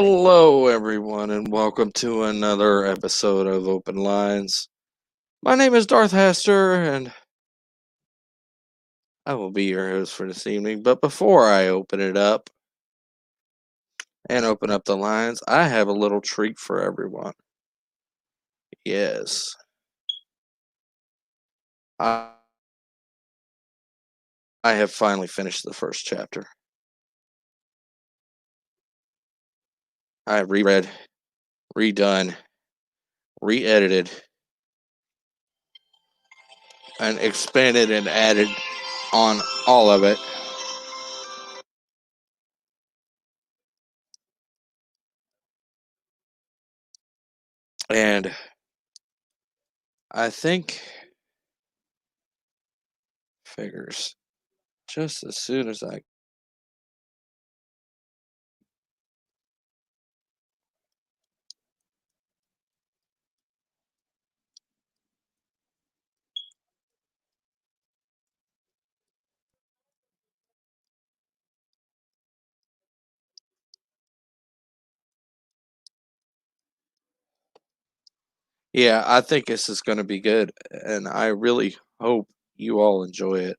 Hello, everyone, and welcome to another episode of Open Lines. My name is Darth Hester, and I will be your host for this evening. But before I open it up and open up the lines, I have a little treat for everyone. Yes, I, I have finally finished the first chapter. I have reread, redone, re edited, and expanded and added on all of it. And I think figures just as soon as I Yeah, I think this is going to be good, and I really hope you all enjoy it.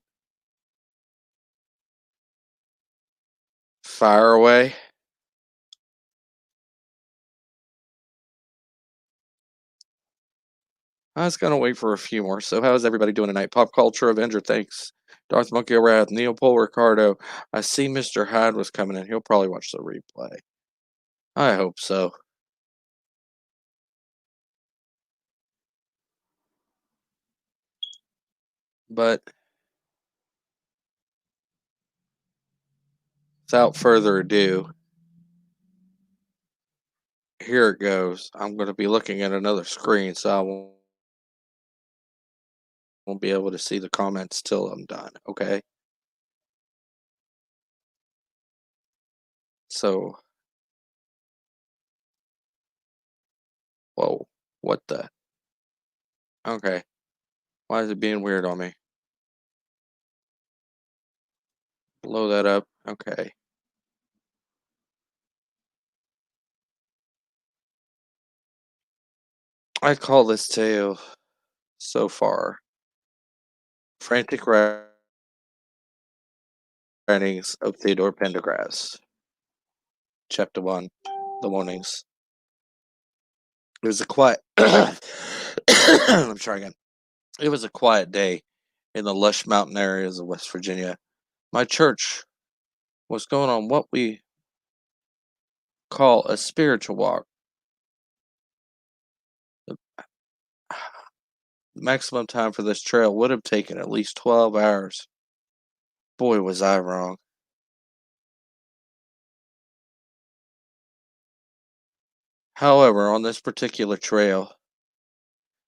Fire away. I was going to wait for a few more. So, how's everybody doing tonight? Pop Culture Avenger, thanks. Darth Monkey Wrath, Neil Paul Ricardo. I see Mr. Hyde was coming in. He'll probably watch the replay. I hope so. But without further ado, here it goes. I'm going to be looking at another screen, so I won't be able to see the comments till I'm done, okay? So, whoa, what the? Okay, why is it being weird on me? Blow that up, okay. I call this tale so far Frantic Writings of Theodore Pendergrass. Chapter 1 The Warnings. It was a quiet. Let me try again. It was a quiet day in the lush mountain areas of West Virginia. My church was going on what we call a spiritual walk. The maximum time for this trail would have taken at least 12 hours. Boy, was I wrong. However, on this particular trail,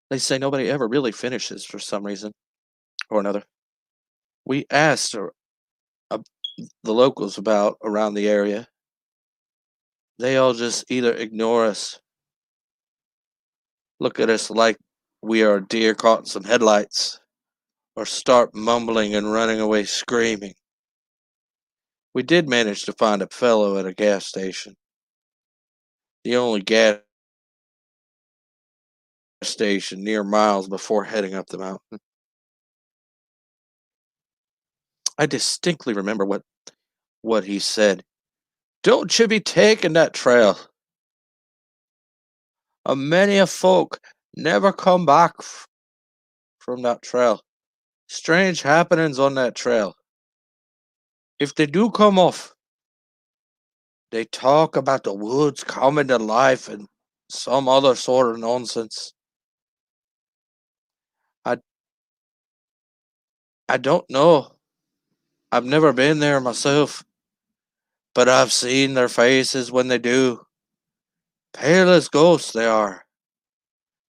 they say nobody ever really finishes for some reason or another. We asked uh, the locals about around the area. They all just either ignore us, look at us like we are deer caught in some headlights, or start mumbling and running away screaming. We did manage to find a fellow at a gas station, the only gas station near miles before heading up the mountain. I distinctly remember what he said. Don't you be taking that trail. A many a folk never come back from that trail. Strange happenings on that trail. If they do come off, they talk about the woods coming to life and some other sort of nonsense. I I don't know. I've never been there myself, but I've seen their faces when they do. Pale as ghosts they are,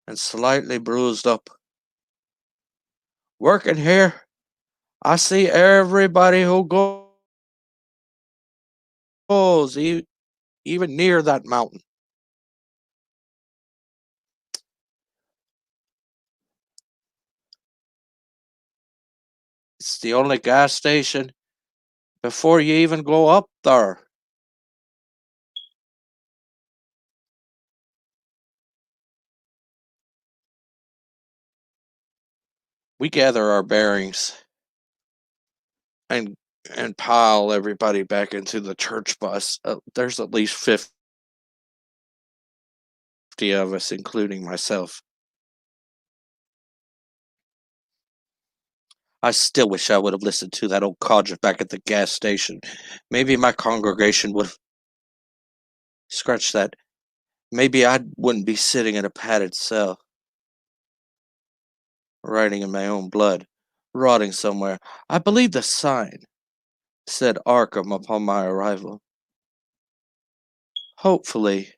and slightly bruised up. Working here, I see everybody who goes, even near that mountain. It's the only gas station before you even go up there. We gather our bearings and and pile everybody back into the church bus. There's at least 50 of us, including myself. I still wish I would have listened to that old codger back at the gas station. Maybe my congregation would have scratched that. Maybe I wouldn't be sitting in a padded cell, writing in my own blood, rotting somewhere. I believe the sign said Arkham upon my arrival. Hopefully,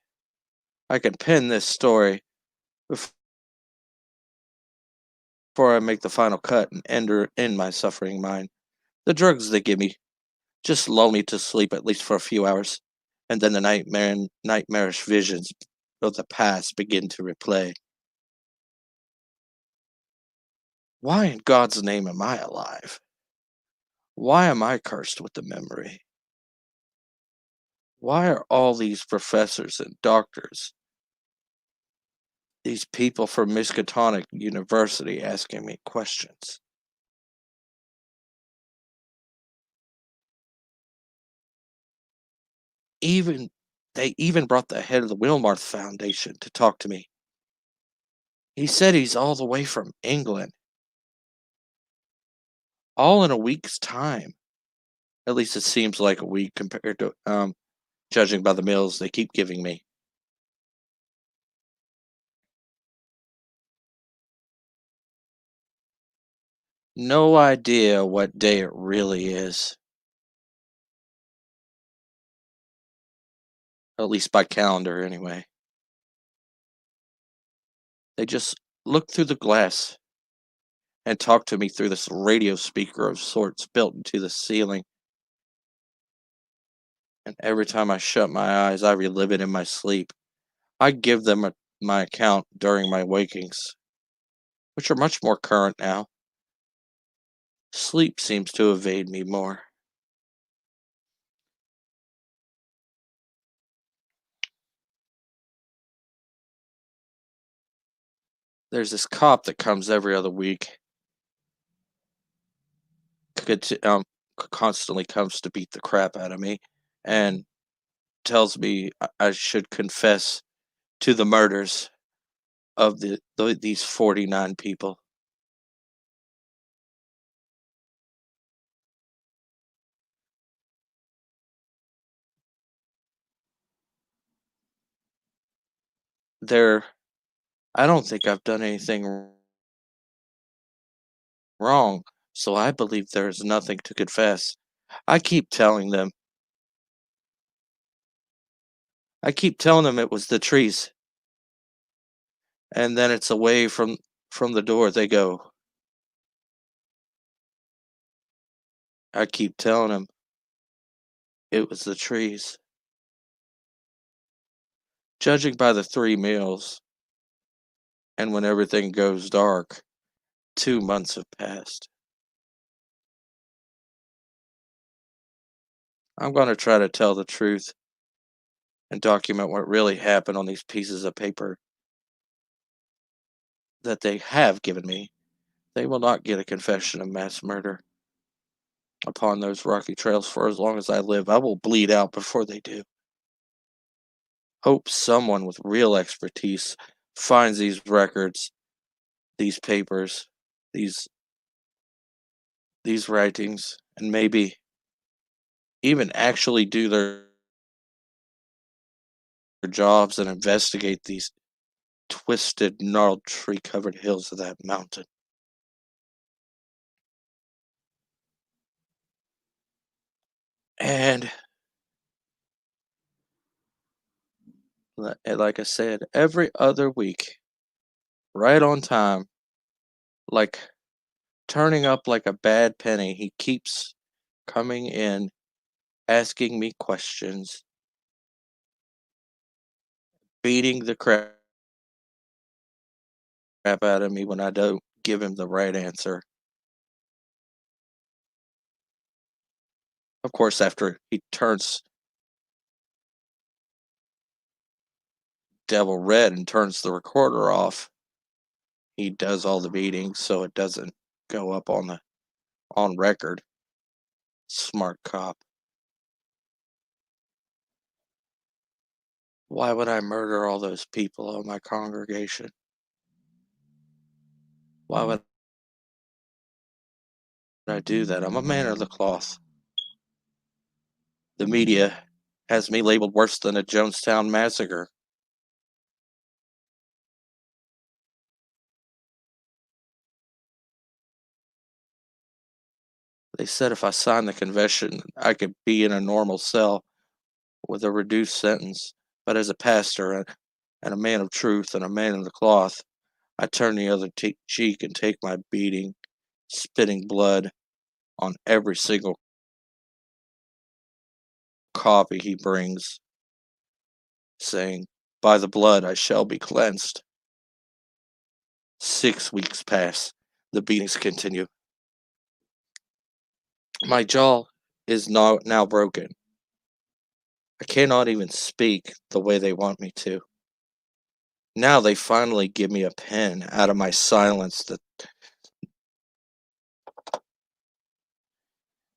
I can pen this story before I make the final cut and end my suffering mind. The drugs they give me just lull me to sleep at least for a few hours, and then the nightmarish visions of the past begin to replay. Why in God's name am I alive? Why am I cursed with the memory? Why are all these professors and doctors, these people from Miskatonic University, asking me questions? Even they even brought the head of the Wilmarth Foundation to talk to me. He said he's all the way from England, all in a week's time. At least it seems like a week compared to judging by the meals they keep giving me. No idea what day it really is, at least by calendar anyway. They just look through the glass and talk to me through this radio speaker of sorts built into the ceiling. And every time I shut my eyes, I relive it in my sleep. I give them my account during my wakings, which are much more current now. Sleep seems to evade me more. There's this cop that comes every other week, constantly comes to beat the crap out of me, and tells me I should confess to the murders of these 49 people. They're I don't think I've done anything wrong, so I believe there is nothing to confess. I keep telling them. I keep telling them it was the trees, and then it's away from the door they go. I keep telling them it was the trees. Judging by the three meals, and when everything goes dark, 2 months have passed. I'm going to try to tell the truth and document what really happened on these pieces of paper that they have given me. They will not get a confession of mass murder upon those rocky trails for as long as I live. I will bleed out before they do. Hope someone with real expertise finds these records, these papers, these these writings, and maybe even actually do their jobs and investigate these twisted, gnarled, tree-covered hills of that mountain. And like I said, every other week, right on time, like turning up like a bad penny, he keeps coming in, asking me questions, beating the crap out of me when I don't give him the right answer. Of course, after he turns devil red and turns the recorder off, he does all the beating so it doesn't go up on record. Smart cop. Why would I murder all those people in my congregation? Why would I do that? I'm a man of the cloth. The media has me labeled worse than a Jonestown massacre. They said if I signed the confession, I could be in a normal cell with a reduced sentence. But as a pastor and a man of truth and a man of the cloth, I turn the other cheek and take my beating, spitting blood on every single copy he brings, saying, "By the blood I shall be cleansed." 6 weeks pass. The beatings continue. My jaw is now broken. I cannot even speak the way they want me to. Now they finally give me a pen out of my silence that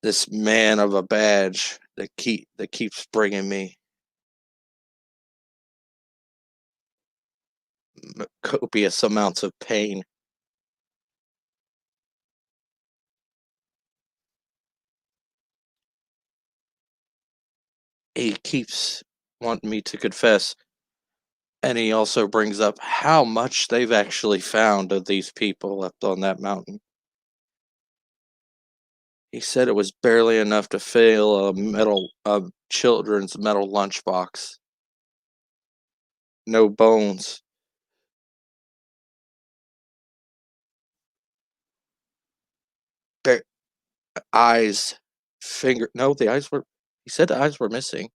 this man of a badge that keeps bringing me copious amounts of pain. He keeps wanting me to confess, and he also brings up how much they've actually found of these people up on that mountain. He said it was barely enough to fill a children's metal lunchbox. No bones. Their eyes, no, the eyes were, he said the eyes were missing.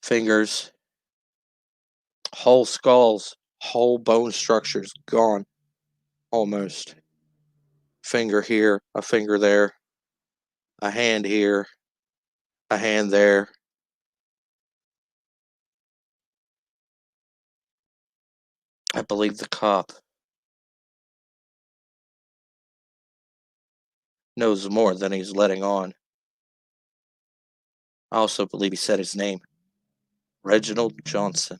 Fingers, whole skulls, whole bone structures gone, almost. Finger here, a finger there, a hand here, a hand there. I believe the cop knows more than he's letting on. I also believe he said his name. Reginald Johnson.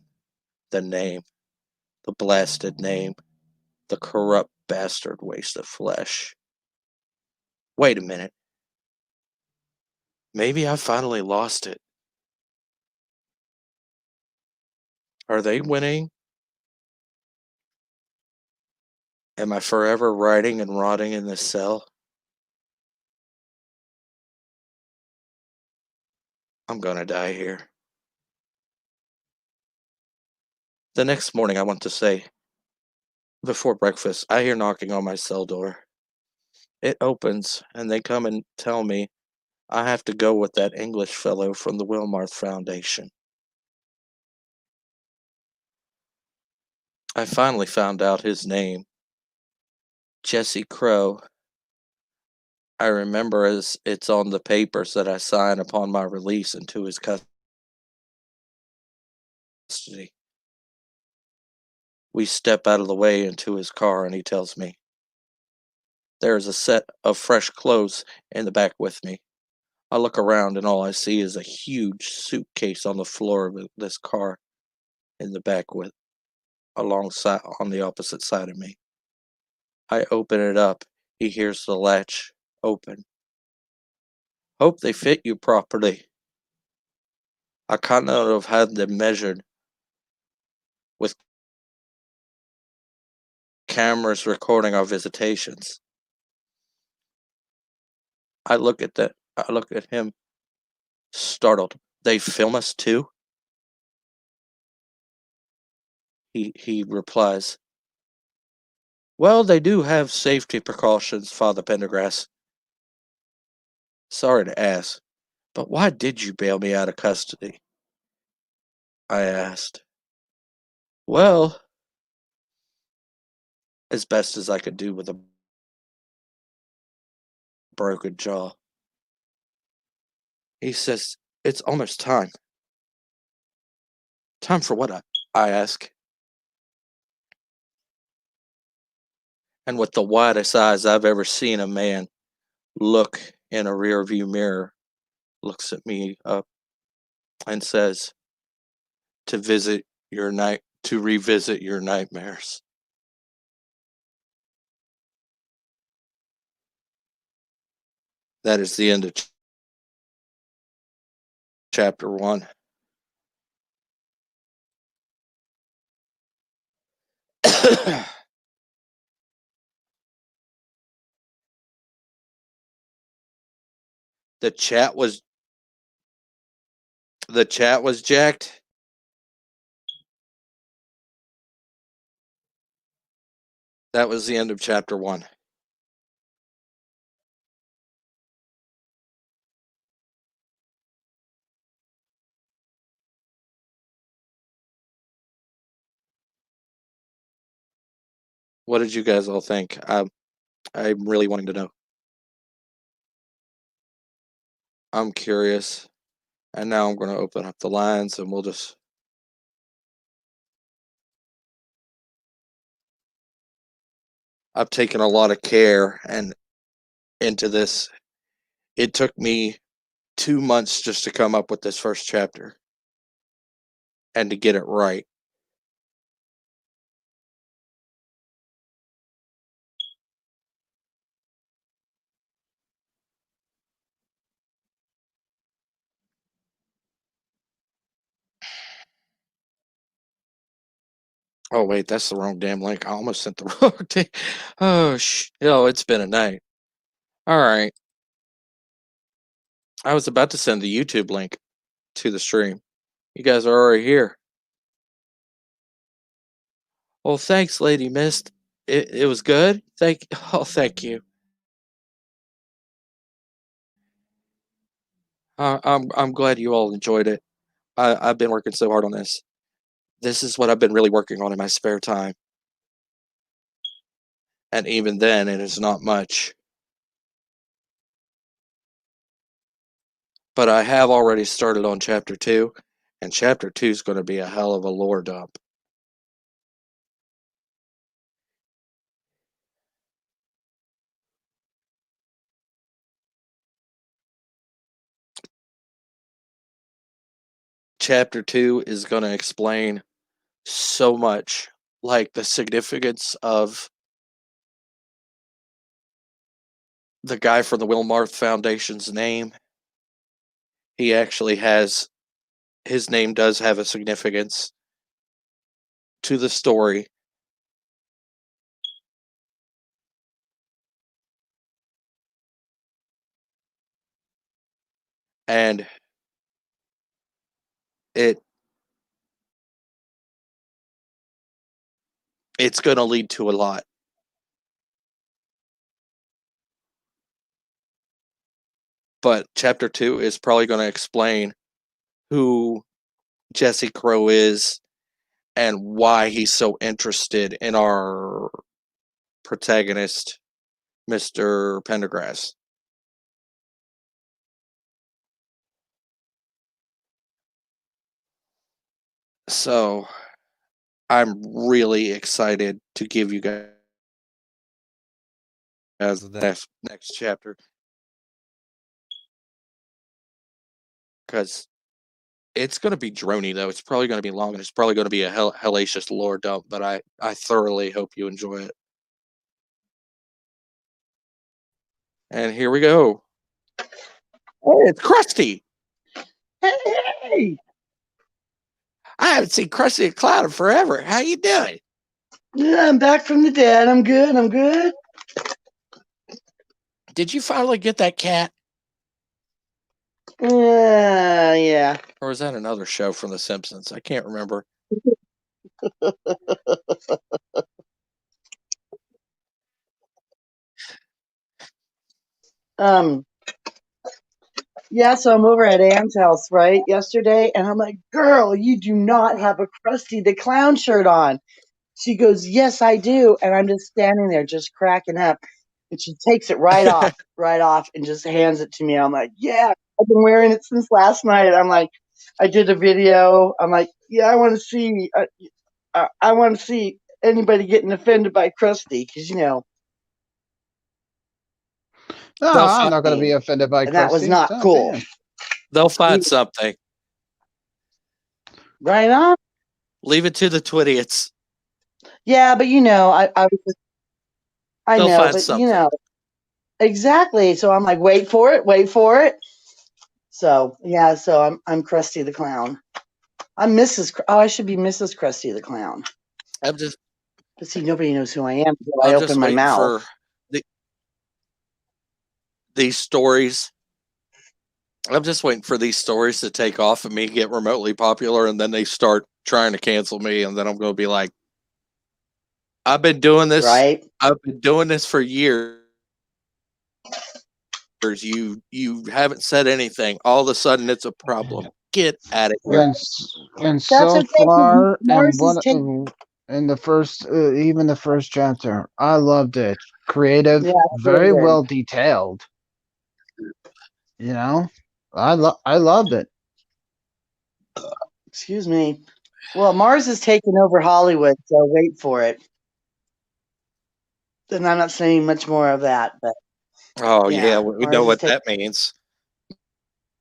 The name. The blasted name. The corrupt bastard waste of flesh. Wait a minute. Maybe I finally lost it. Are they winning? Am I forever rotting and rotting in this cell? I'm gonna die here. The next morning, I want to say, before breakfast, I hear knocking on my cell door. It opens, and they come and tell me I have to go with that English fellow from the Wilmarth Foundation. I finally found out his name, Jesse Crow. I remember as it's on the papers that I sign upon my release into his custody. We step out of the way into his car, and he tells me, "There is a set of fresh clothes in the back with me." I look around, and all I see is a huge suitcase on the floor of this car in the back with alongside on the opposite side of me. I open it up. He hears the latch open. "Hope they fit you properly." I kind of had them measured with cameras recording our visitations. I look at him, startled. "They film us too?" He replies, "Well, they do have safety precautions, Father Pendergrass." "Sorry to ask, but why did you bail me out of custody?" I asked. "Well," as best as I could do with a broken jaw. He says, "It's almost time." "Time for what?" I ask. and with the widest eyes I've ever seen a man look in a rearview mirror, looks at me up and says, to revisit your nightmares. That is the end of chapter 1. the chat was jacked. That was the end of chapter 1. What did you guys all think? I'm really wanting to know. I'm curious. And now I'm going to open up the lines and we'll just. I've taken a lot of care and into this. It took me 2 months just to come up with this first chapter and to get it right. Oh wait, that's the wrong damn link. I almost sent the wrong thing. Oh it's been a night. All right. I was about to send the YouTube link to the stream. You guys are already here. Well, thanks, Lady Mist. It was good. Thank you. I'm glad you all enjoyed it. I've been working so hard on this. This is what I've been really working on in my spare time. And even then, it is not much. But I have already started on chapter 2, and chapter 2 is going to be a hell of a lore dump. Chapter 2 is going to explain so much, like the significance of the guy from the Wilmarth Foundation's name. He actually has, his name does have a significance to the story. And it's going to lead to a lot. But chapter 2 is probably going to explain who Jesse Crow is and why he's so interested in our protagonist, Mr. Pendergrass. So I'm really excited to give you guys the next chapter, because it's going to be drony, though. It's probably going to be long, and it's probably going to be a hellacious lore dump, but I thoroughly hope you enjoy it. And here we go. Hey, it's Krusty. Hey! I haven't seen Krusty the Clown in forever. How you doing? Yeah, I'm back from the dead. I'm good. Did you finally get that cat? Yeah. Or is that another show from The Simpsons? I can't remember. Yeah, so I'm over at Anne's house, right, yesterday, and I'm like, girl, you do not have a Krusty the Clown shirt on. She goes, yes, I do. And I'm just standing there just cracking up. And she takes it right off, and just hands it to me. I'm like, yeah, I've been wearing it since last night. I'm like, I did a video. I'm like, yeah, I want to see anybody getting offended by Krusty, because No, They'll I'm find, not going to be offended by And that was crusty. not Oh, cool. damn. they'll find something. Right on. Leave it to the Twidiots. Yeah, but I They'll know, find but something. exactly. So I'm like, wait for it. So yeah, so I'm Krusty the Clown. I'm I should be Mrs. Krusty the Clown. I'm just But see, nobody knows who I am until I I'm open just my waiting mouth. for the, these stories. I'm just waiting for these stories to take off and me get remotely popular, and then they start trying to cancel me, and then I'm going to be like, I've been doing this. Right? I've been doing this for years. You haven't said anything. All of a sudden, it's a problem. Get out of here. And That's so okay because far, Mars is taking. in the first, even the first chapter, I loved it. Creative, Yeah, very really good. well detailed. You know, I loved it. Excuse me. Well, Mars is taking over Hollywood, so wait for it. And I'm not saying much more of that, but Oh yeah, yeah, we know Mars is what taking. that means.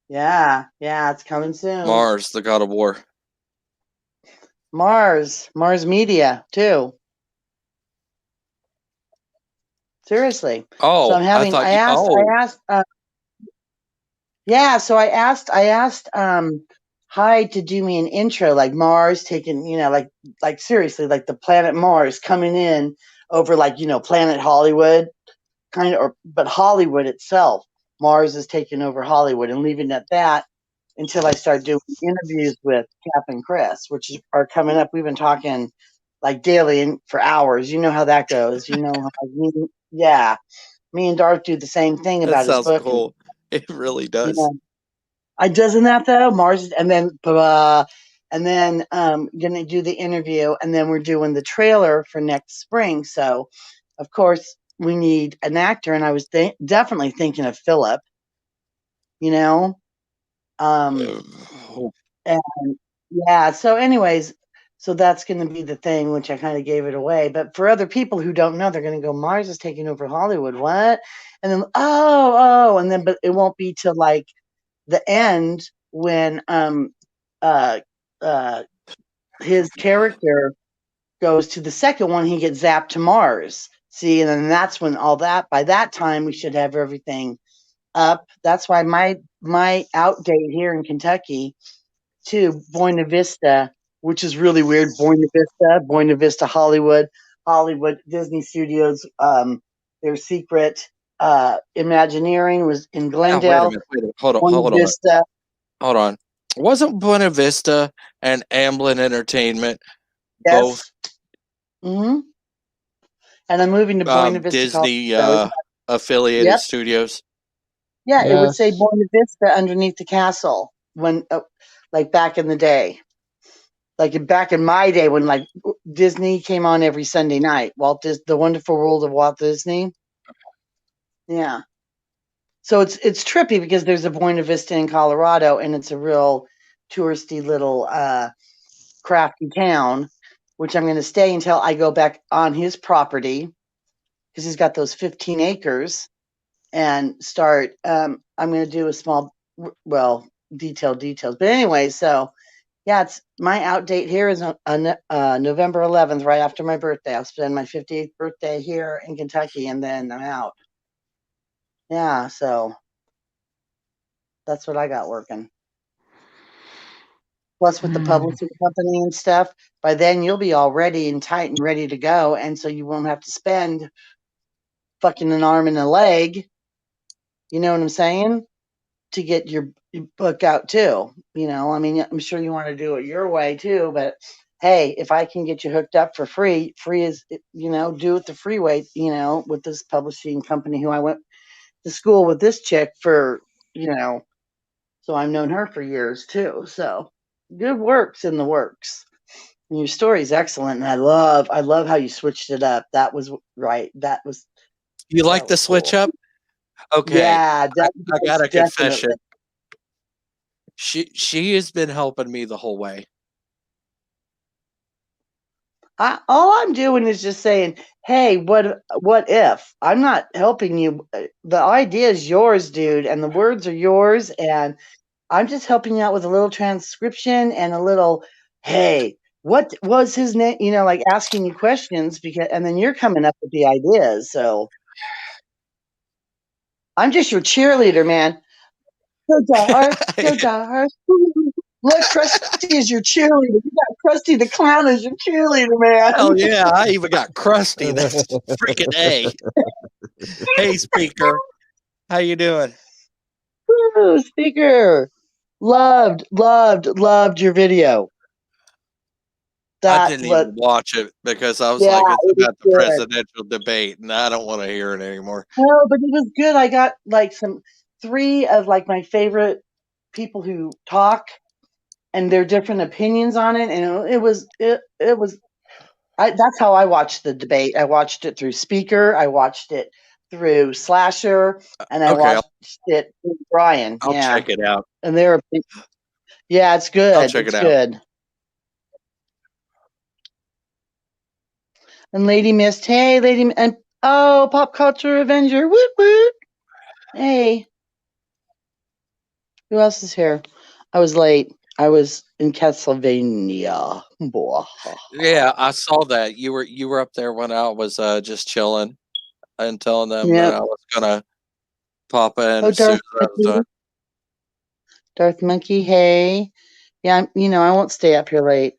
Yeah, it's coming soon. Mars, the god of war. Mars Media too. Seriously. So Oh, I thought you. Oh, I asked, yeah, so I asked Hyde to do me an intro, like Mars taking, like seriously, like the planet Mars coming in over like, planet Hollywood, kind of, or but Hollywood itself. Mars is taking over Hollywood and leaving it at that until I start doing interviews with Cap and Chris, are coming up. We've been talking like daily and for hours. You know how that goes. You know, yeah, me and Darth do the same thing that about his sounds book, and cool. It really you does. know, I doesn't that though. Mars, and then gonna do the interview, and then we're doing the trailer for next spring. So, of course, we need an actor, and I was definitely thinking of Philip. You know, um, Oh, and yeah. So, anyways, so that's going to be the thing, which I kind of gave it away. But for other people who don't know, they're going to go, Mars is taking over Hollywood. What? And then, and then, but it won't be till like the end when uh uh his character goes to the second one, he gets zapped to Mars. See, and then that's when all that by that time we should have everything up. That's why my out date here in Kentucky to Buena Vista, which is really weird. Buena Vista, Hollywood Disney Studios, their secret Imagineering was in now wait a Glendale. minute. Wait a minute. Hold on. Buena Hold on. Vista. Hold on. Wasn't Buena Vista and Amblin Entertainment both Yes. Hmm. And I'm moving to Buena Vista, Disney Colorado. affiliated Yep. studios? Yeah, it would say Yes. Buena Vista underneath the castle when, like back in the day, like back in my day when like Disney came on every Sunday night. The Wonderful World of Walt Disney. Yeah. So it's trippy because there's a Buena Vista in Colorado, and it's a real touristy little crafty town, which I'm going to stay until I go back on his property because he's got those 15 acres and start. I'm going to do a small, well, details. But anyway, so yeah, it's my out date here is November 11th, right after my birthday. I'll spend my 58th birthday here in Kentucky, and then I'm out. Yeah, so that's what I got working. Plus, with the Hmm. publishing company and stuff, by then you'll be all ready and tight and ready to go, and so you won't have to spend fucking an arm and a leg. You know what I'm saying? To get your book out too. I mean, I'm sure you want to do it your way too, but hey, if I can get you hooked up for free is, do it the free way, with this publishing company who I went to school with this chick for, so I've known her for years too. So good works in the works. And your story's excellent, and I love how you switched it up. That was right. You like That the was switch cool. up? Okay, Yeah, I got a confession. definitely. She has been helping me the whole way. All I'm doing is just saying, "Hey, what if?" I'm not helping you. The idea is yours, dude, and the words are yours, and I'm just helping you out with a little transcription and a little, "Hey, what was his name?" Like asking you questions because, and then you're coming up with the ideas. So I'm just your cheerleader, man. Go Darth, go Darth. Look, Krusty is your cheerleader. You got Krusty the Clown as your cheerleader, man. Hell yeah, I even got Krusty. That's freaking A. Hey, speaker. How you doing? Woo, speaker. Loved your video. I That's didn't what, even watch it because I was yeah, like, it's it was about the good. presidential debate, and I don't want to hear it anymore. No, but it was good. I got like three of like my favorite people who talk and their different opinions on it. And it was that's how I watched the debate. I watched it through Speaker. I watched it through Slasher, and I Okay, watched it through Brian. I'll Yeah, check it out. and yeah, it's I'll good. check it It's out. good. And Lady Mist, hey, Lady, and oh, Pop Culture Avenger, woot woot. Hey, who else is here? I was late. I was in Castlevania. Yeah, I saw that you were up there when I was just chilling and telling them that Yep. I was gonna pop in Oh, as soon Darth as I was done. Monkey. Darth Monkey, hey. Yeah, I won't stay up here late.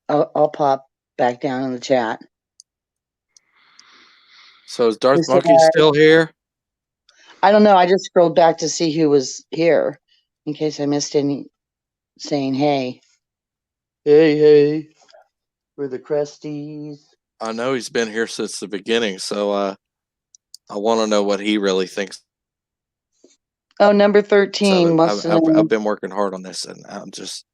I'll pop back down in the chat. So is Darth Who said Monkey still here? I don't know. I just scrolled back to see who was here in case I missed any saying hey. Hey. We're the Cresties. I know he's been here since the beginning, so I want to know what he really thinks Oh, number of 13 it. wants to I've know. been working hard on this, and I'm just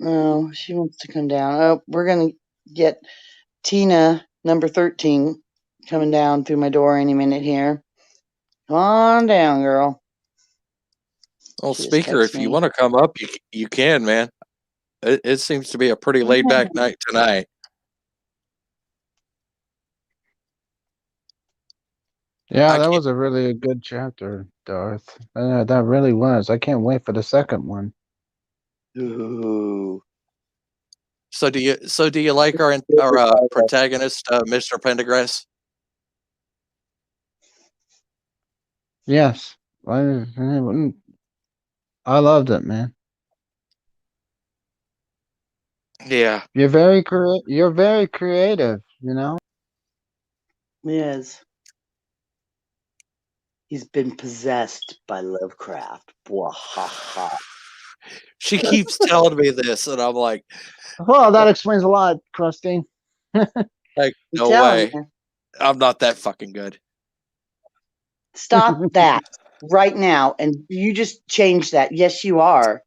Oh, she wants to come down. Oh, we're going to get Tina, number 13, coming down through my door any minute here. Come on down, girl. well, She just speaker. texted If you me. want to come up, you can, man. It seems to be a pretty laid back night tonight. Yeah, I that can't. was a really good chapter, Darth. That really was. I can't wait for the second one. Ooh. So do you like our protagonist, Mr. Pendergrass? Yes, I loved it, man. Yeah. You're very creative. Yes. He's been possessed by Lovecraft. Bwahaha. She keeps telling me this, and I'm Well, that explains a lot, Krusty. like, I'm no telling way. you. I'm not that fucking good. Stop that right now. And you just change that. Yes, you are.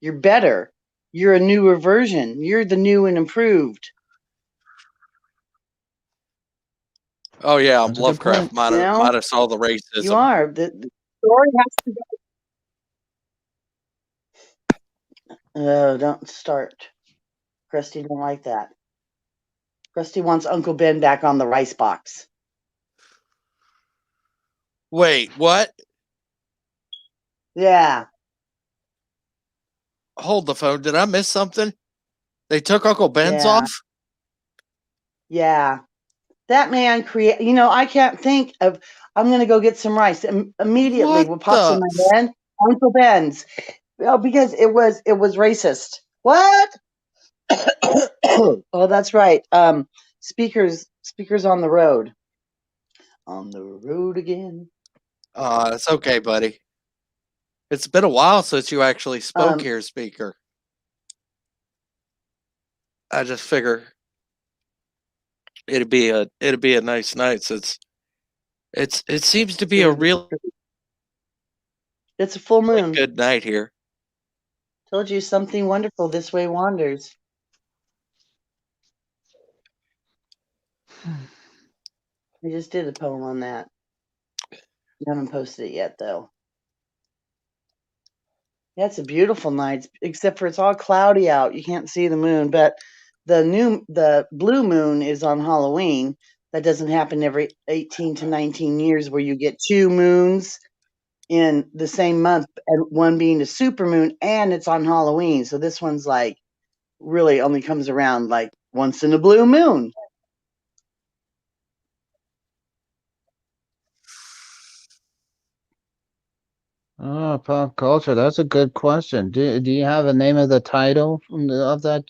You're better. You're a newer version. You're the new and improved. Oh yeah, I'm That's a good point. Lovecraft You know, minus all the you racism. are. The story has to go. Oh, don't start. Krusty don't like that. Krusty wants Uncle Ben back on the rice box. Wait, what? Yeah. Hold the phone. Did I miss something? They took Uncle Ben's Yeah. off? Yeah. That man I can't think of, I'm going to go get some rice. Immediately, What what pops in the? my head? Uncle Ben's. Oh, because it was racist. What? Oh, that's right. Speakers on the road. On the road again. It's okay, buddy. It's been a while since you actually spoke Um, here, speaker. I just figure it'd be a nice night since it seems to be a really it's a full moon. good night here. Told you something wonderful this way wanders. I just did a poem on that. I haven't posted it yet, though. Yeah, it's a beautiful night, except for it's all cloudy out. You can't see the moon, but the blue moon is on Halloween. That doesn't happen every 18 to 19 years where you get two moons in the same month, and one being a super moon, and it's on Halloween. So this one's like really only comes around like once in a blue moon. Oh, pop culture. That's a good question. Do you have a name of the title of that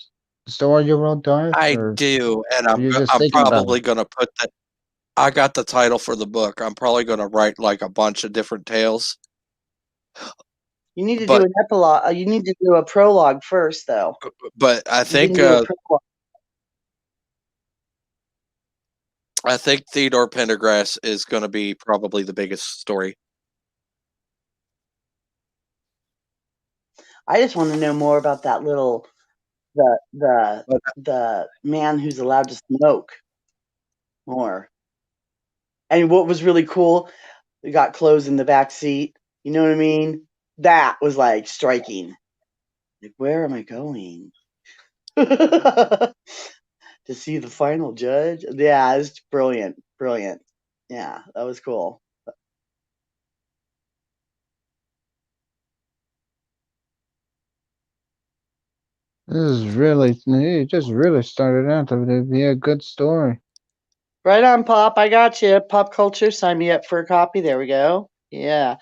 story you wrote, Darth, I or do, and you're just I'm thinking about it? probably gonna put that. I got the title for the book. I'm probably gonna write like a bunch of different tales, You need to do but an epilogue. You need to do a prologue first, though. I You can think do a prologue. Theodore Pendergrass is gonna be probably the biggest story. I just want to know more about that little the But the man who's allowed to smoke more. And what was really cool, we got clothes in the back seat. You know what I mean? That was like striking. Like, where am I going? To see the final judge? Yeah, it's brilliant. Brilliant. Yeah, that was cool. This is really, it just really started out to be a good story. Right on, Pop. I got you. Pop culture. Sign me up for a copy. There we go. Yeah.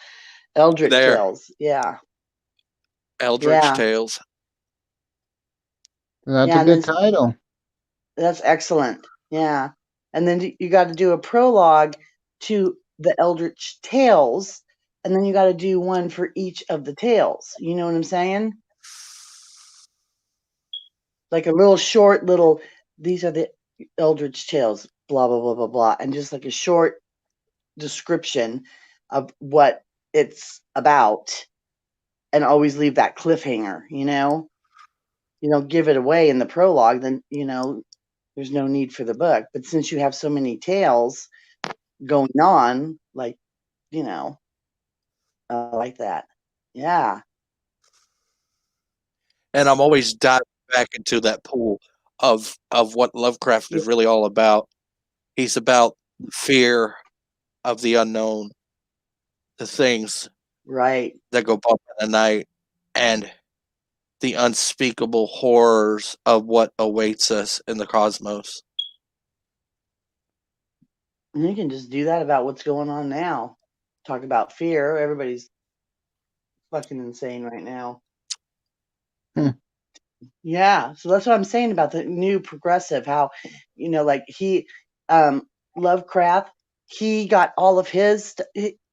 Eldritch there, Tales. Yeah. Eldritch Yeah. Tales. That's a Yeah. And then good title. that's excellent. Yeah. And then you got to do a prologue to the Eldritch Tales. And then you got to do one for each of the tales. You know what I'm saying? Like a little short little, these are the Eldritch Tales, blah, blah, blah, blah, blah. And just like a short description of what it's about, and always leave that cliffhanger, you know? You don't give it away in the prologue, then, there's no need for the book. But since you have so many tales going on, like, you know, like that. Yeah. And I'm always diving back into that pool of what Lovecraft Yeah, is really all about. He's about fear of the unknown, the things right. that go bump in the night, and the unspeakable horrors of what awaits us in the cosmos. And you can just do that about what's going on now. Talk about fear. Everybody's fucking insane right now. Hmm. Yeah, so that's what I'm saying about the new progressive, how, like um, Lovecraft, he got all of his,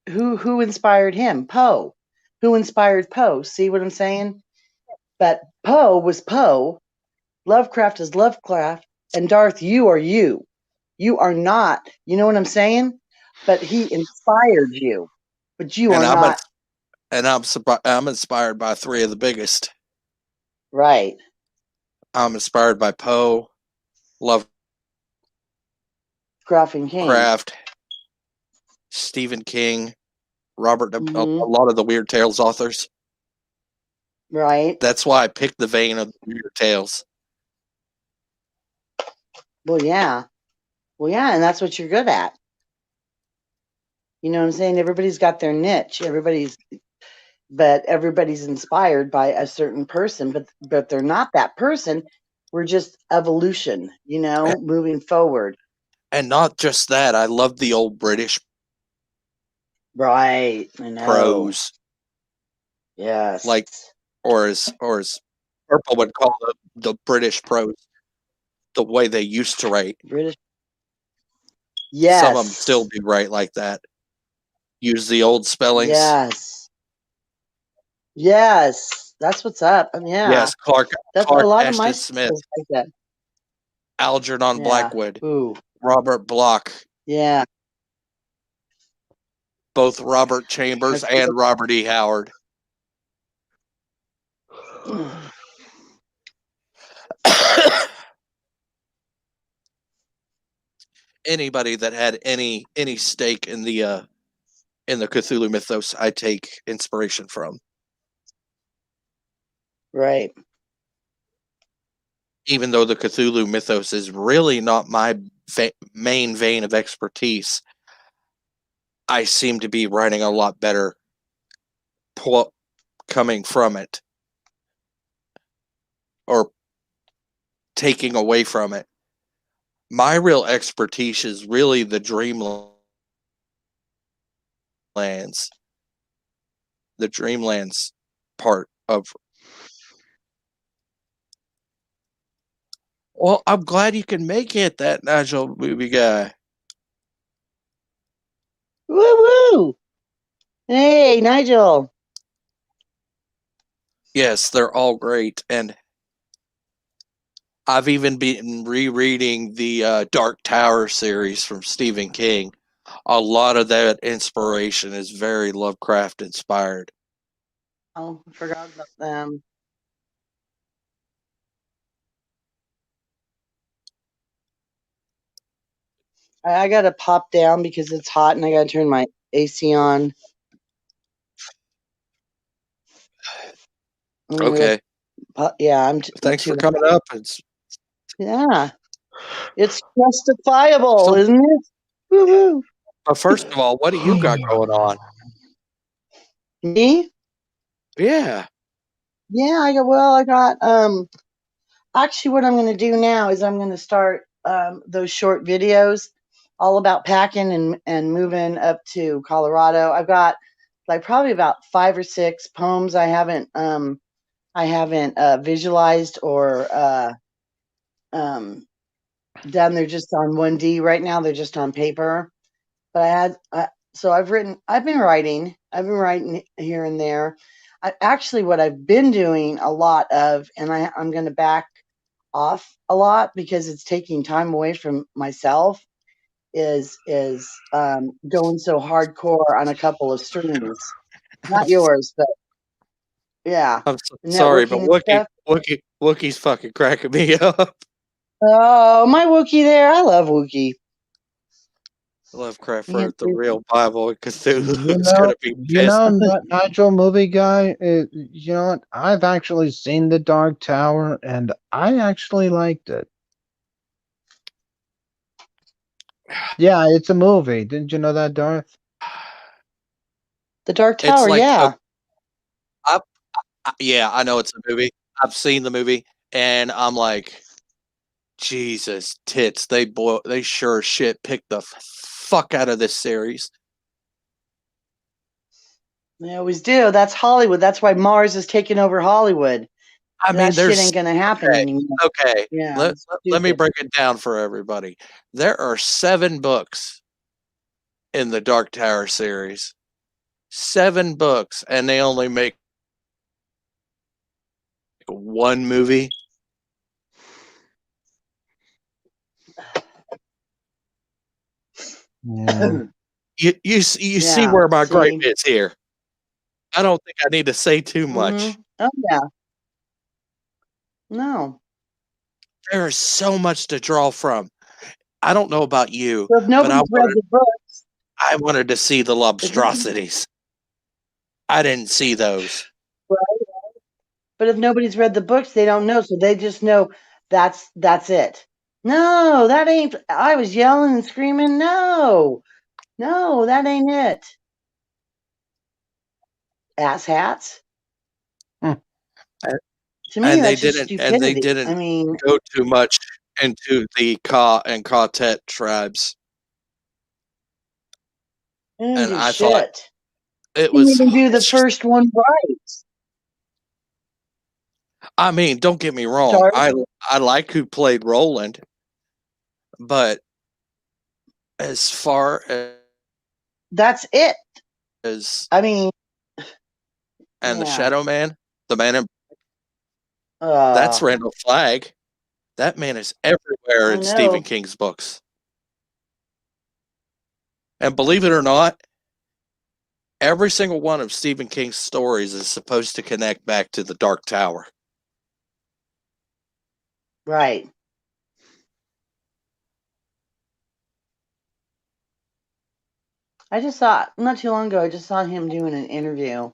who inspired him? Poe. Who inspired Poe? See what I'm saying? But Poe was Poe, Lovecraft is Lovecraft, and Darth, you are you. You are not, you know what I'm saying? But he inspired you, but you And are I'm a, not I'm inspired by three of the biggest. right. I'm inspired by Poe, Craft and King. Lovecraft, Stephen King, Robert, a Hmm. lot of the Weird Tales authors. Right. That's why I picked the vein of the Weird Tales. Well, yeah. Well, yeah, and that's what you're good at. You know what I'm saying? Everybody's got their niche. But everybody's inspired by a certain person, but they're not that person. We're just evolution, moving forward. And not just that, I love the old British Right. I know. prose, Yes. like or as Purple would call the British prose, the way they used to write. British. Some of them still Yes. do write like that. Use the old spellings. Yes. Yes. That's what's up. Yeah. Yes, Clark That's a Clark lot of my Ashton Smith, schools like that. Algernon Yeah. Blackwood, Ooh. Robert Bloch, Yeah. both Robert Chambers That's and Robert E. Howard. good. Anybody that had any stake in the Cthulhu mythos, I take inspiration from. Right. even though the Cthulhu mythos is really not my main vein of expertise, I seem to be writing a lot better coming from it or taking away from it. My real expertise is really the Dreamlands. The Dreamlands part of. Well, I'm glad you can make it, that Nigel movie guy. Woo woo! Hey, Nigel. Yes, they're all great, and I've even been rereading the Dark Tower series from Stephen King. A lot of that inspiration is very Lovecraft inspired. Oh, I forgot about them. I gotta pop down because it's hot and I gotta turn my AC on. Okay. Yeah, I'm Thanks too. for coming up. Yeah, it's justifiable, So, isn't it? Woo-hoo. but first of all, what do you got going on? Me? Yeah. Yeah, I got actually what I'm gonna do now is I'm gonna start those short videos all about packing and moving up to Colorado. I've got like probably about 5 or 6 poems I haven't visualized or um done. They're just on 1D right now. They're just on paper. But so I've been writing. I've been writing here and there. Actually, what I've been doing a lot of, and I'm going to back off a lot because it's taking time away from myself, is going so hardcore on a couple of streams. Not yours, but yeah, I'm so sorry, but networking and stuff. Wookie's fucking cracking me up. Oh, my Wookiee there. I love Wookiee. Lovecraft He- wrote the real Bible, and You Cthulhu's know, gonna be pissed. Nigel movie guy. You know what? I've actually seen The Dark Tower, and I actually liked it. Yeah, it's a movie. Didn't you know that, Darth? The Dark It's Tower, like yeah. yeah, I know it's a movie. I've seen the movie, and I'm like, Jesus tits, they sure as shit picked the fuck out of this series. They always do. That's Hollywood. That's why Mars is taking over Hollywood. I mean, That shit there's ain't gonna happen okay, anymore. okay. Yeah, Let, it's let, let me stupid. break it down for everybody. There are 7 books in the Dark Tower series. 7 books, and they only make one movie. Yeah. You see Yeah. where my gripe See. is here. I don't think I need to say too much. Oh yeah. No. There is so much to draw from. I don't know about you, So if but nobody's read the book, I wanted to see the if nobody, lobstrosities. I didn't see those. but if nobody's read the books, they don't know. So they just know that's it. No, that ain't. I was yelling and screaming. No, no, that ain't it. Ass hats. Hmm. To me, And they that's just didn't and they stupidity. I didn't mean, go too much into the Ka and Ka-Tet tribes. they didn't And do I thought shit. it They didn't was even do the it's just first one right. I mean, don't get me wrong. Dark. I like who played Roland, but as far That's it. as I mean, and the yeah. Shadow Man, the man in that's Uh, Randall Flagg. That man is everywhere I in Stephen know. King's books. And believe it or not, every single one of Stephen King's stories is supposed to connect back to the Dark Tower. Right. I just saw not too long ago. I just saw him doing an interview,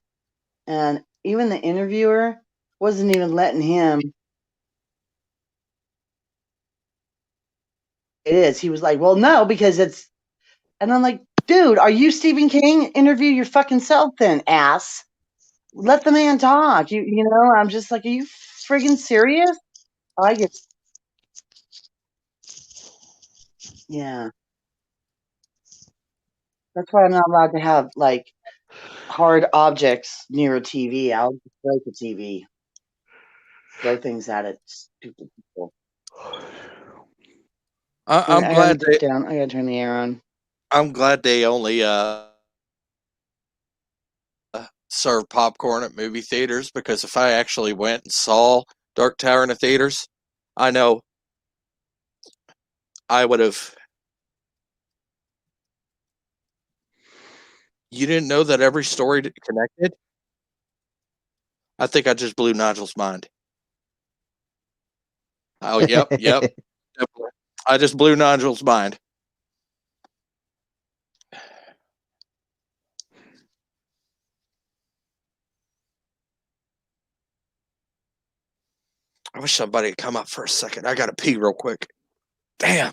and even the interviewer wasn't even letting him it is. He was like, well, no, because it's, and I'm like, dude, are you Stephen King? Interview your fucking self then, ass. Let the man talk. You know, I'm just like, are you friggin' serious? I get, yeah. That's why I'm not allowed to have like hard objects near a TV. I'll just break the TV, throw things at it. Stupid people. I'm I gotta glad dip down. I gotta turn the air on. I'm glad they only serve popcorn at movie theaters, because if I actually went and saw Dark Tower in the theaters, I know I would have. You didn't know that every story connected? I think I just blew Nigel's mind. Oh, yep. Definitely. I just blew Nigel's mind. I wish somebody would come up for a second. I gotta pee real quick. Damn.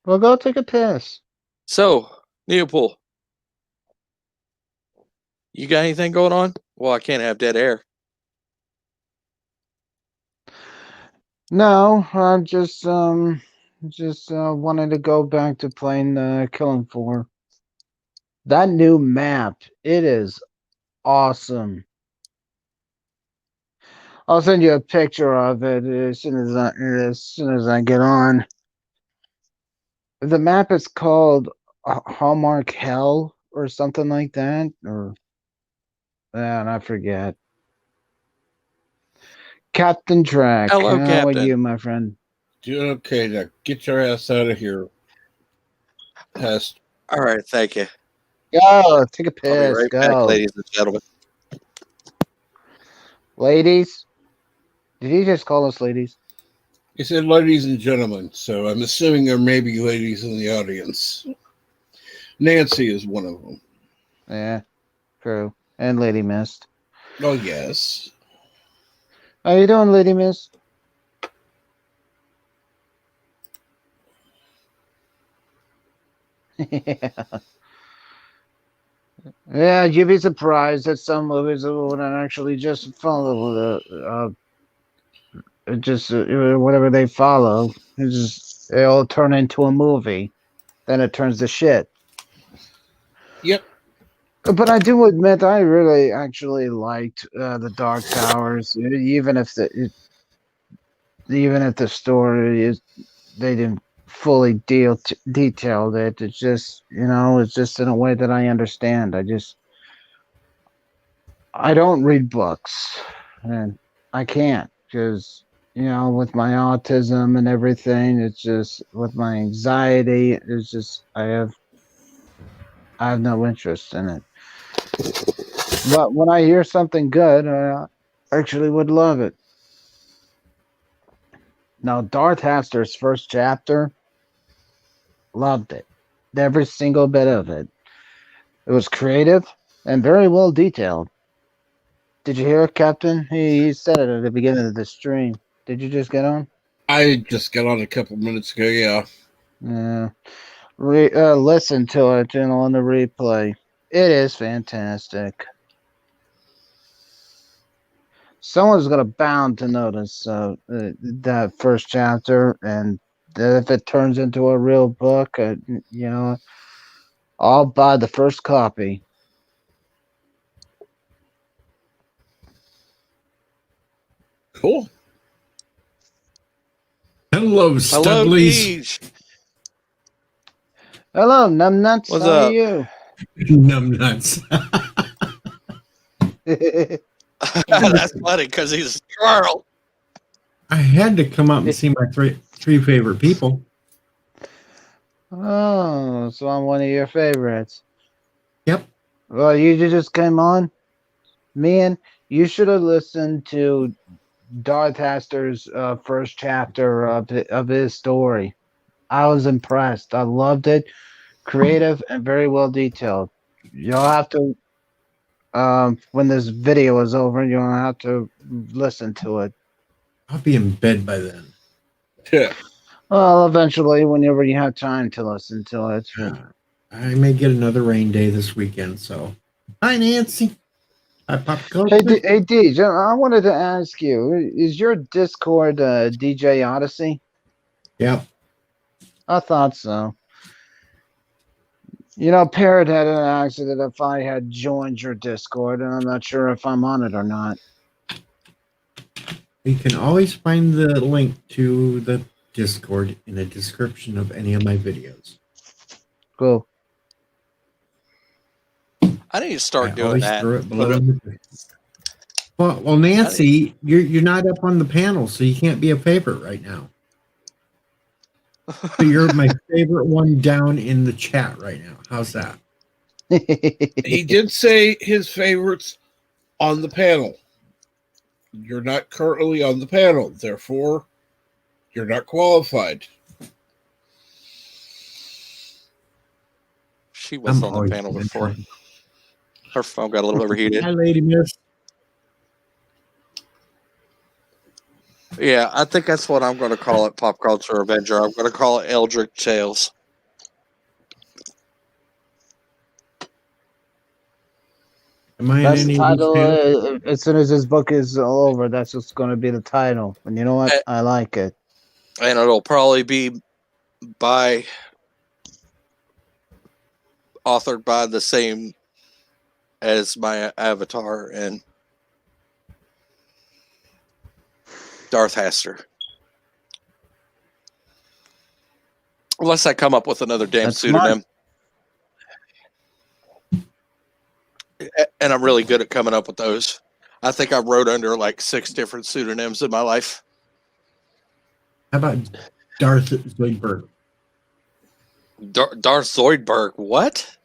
Well, go take a piss. So, Neopol, you got anything going on? Well, I can't have dead air. No, I'm just wanted to go back to playing Killing Floor. That new map, it is awesome. I'll send you a picture of it as soon as I get on. The map is called Hallmark Hell or something like that, or and I forget. Captain Track, Hello, how are Captain. you, my friend? Doing okay. Now get your ass out of here. Pest. All right, thank you. Go, take a I'll be piss. right back, Go, ladies and gentlemen. ladies. Did he just call us ladies? He said, ladies and gentlemen, so I'm assuming there may be ladies in the audience. Nancy is one of them. Yeah, true. And Lady Mist. Oh, yes. How you doing, Lady Mist? Yeah. Yeah, you'd be surprised that some movies would actually just follow whatever they follow. It'll turn into a movie. Then it turns to shit. Yep. But I do admit I really actually liked the Dark Towers, even if the story is they didn't fully detailed it. It's just it's just in a way that I understand. I don't read books, and I can't because with my autism and everything, it's just with my anxiety. It's just I have no interest in it. But when I hear something good, I actually would love it. Now, Darth Haster's first chapter, loved it. Every single bit of it. It was creative and very well detailed. Did you hear it, Captain? He said it at the beginning of the stream. Did you just get on? I just got on a couple minutes ago, yeah. Yeah. Listen to it and on the replay. It is fantastic. Someone's gonna bound to notice that first chapter, and if it turns into a real book, I'll buy the first copy. Cool. Hello, Hello, Studleys. Deej. Hello, numbnuts. What's How are up? you? Numbnuts. That's funny because he's a squirrel. I had to come up and see my three favorite people. Oh, so I'm one of your favorites. Yep. Well, you just came on. Man, you should have listened to Darth Haster's first chapter of his story. I was impressed. I loved it. Creative and very well detailed. You'll have to, when this video is over, you'll have to listen to it. I'll be in bed by then. Yeah. Well, eventually, whenever you have time to listen to it. I may get another rain day this weekend. So, hi Nancy. Hi Pop Hey, Culture. hey, DJ, I wanted to ask you: is your Discord DJ Odyssey? Yep. I thought so. You know, Parrot had an accident if I had joined your Discord, and I'm not sure if I'm on it or not. You can always find the link to the Discord in the description of any of my videos. Cool. I need to I start doing always that. throw it Put below. it, Well, Nancy, you're not up on the panel, so you can't be a favorite right now. So you're my favorite one down in the chat right now. How's that? He did say his favorites on the panel. You're not currently on the panel, therefore, you're not qualified. She was I'm on the always panel gonna before. try. Her phone got a little overheated. Hi, Lady Miss. Yeah, I think that's what I'm going to call it, Pop Culture Avenger. I'm going to call it Eldritch Tales. Am I in That's the any of these title. panels? As soon as this book is all over, that's what's going to be the title. And you know what? I like it. And it'll probably be by authored by the same as my avatar and Darth Haster. Unless I come up with another damn That's smart. pseudonym. And I'm really good at coming up with those. I think I wrote under like 6 different pseudonyms in my life. How about Darth Zoidberg? Darth Zoidberg. What?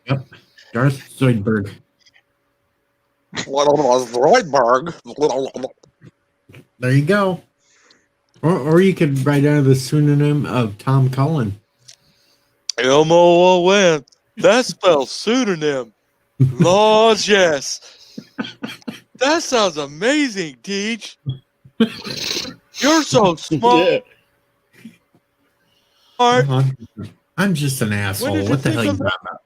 Yep, Darth Zoidberg. Zoidberg. There you go. Or you could write under the pseudonym of Tom Cullen. M-O-O-N. That spells pseudonym. Laws, yes. That sounds amazing, Teach. You're so smart. I'm just an asshole. What the hell you talking about?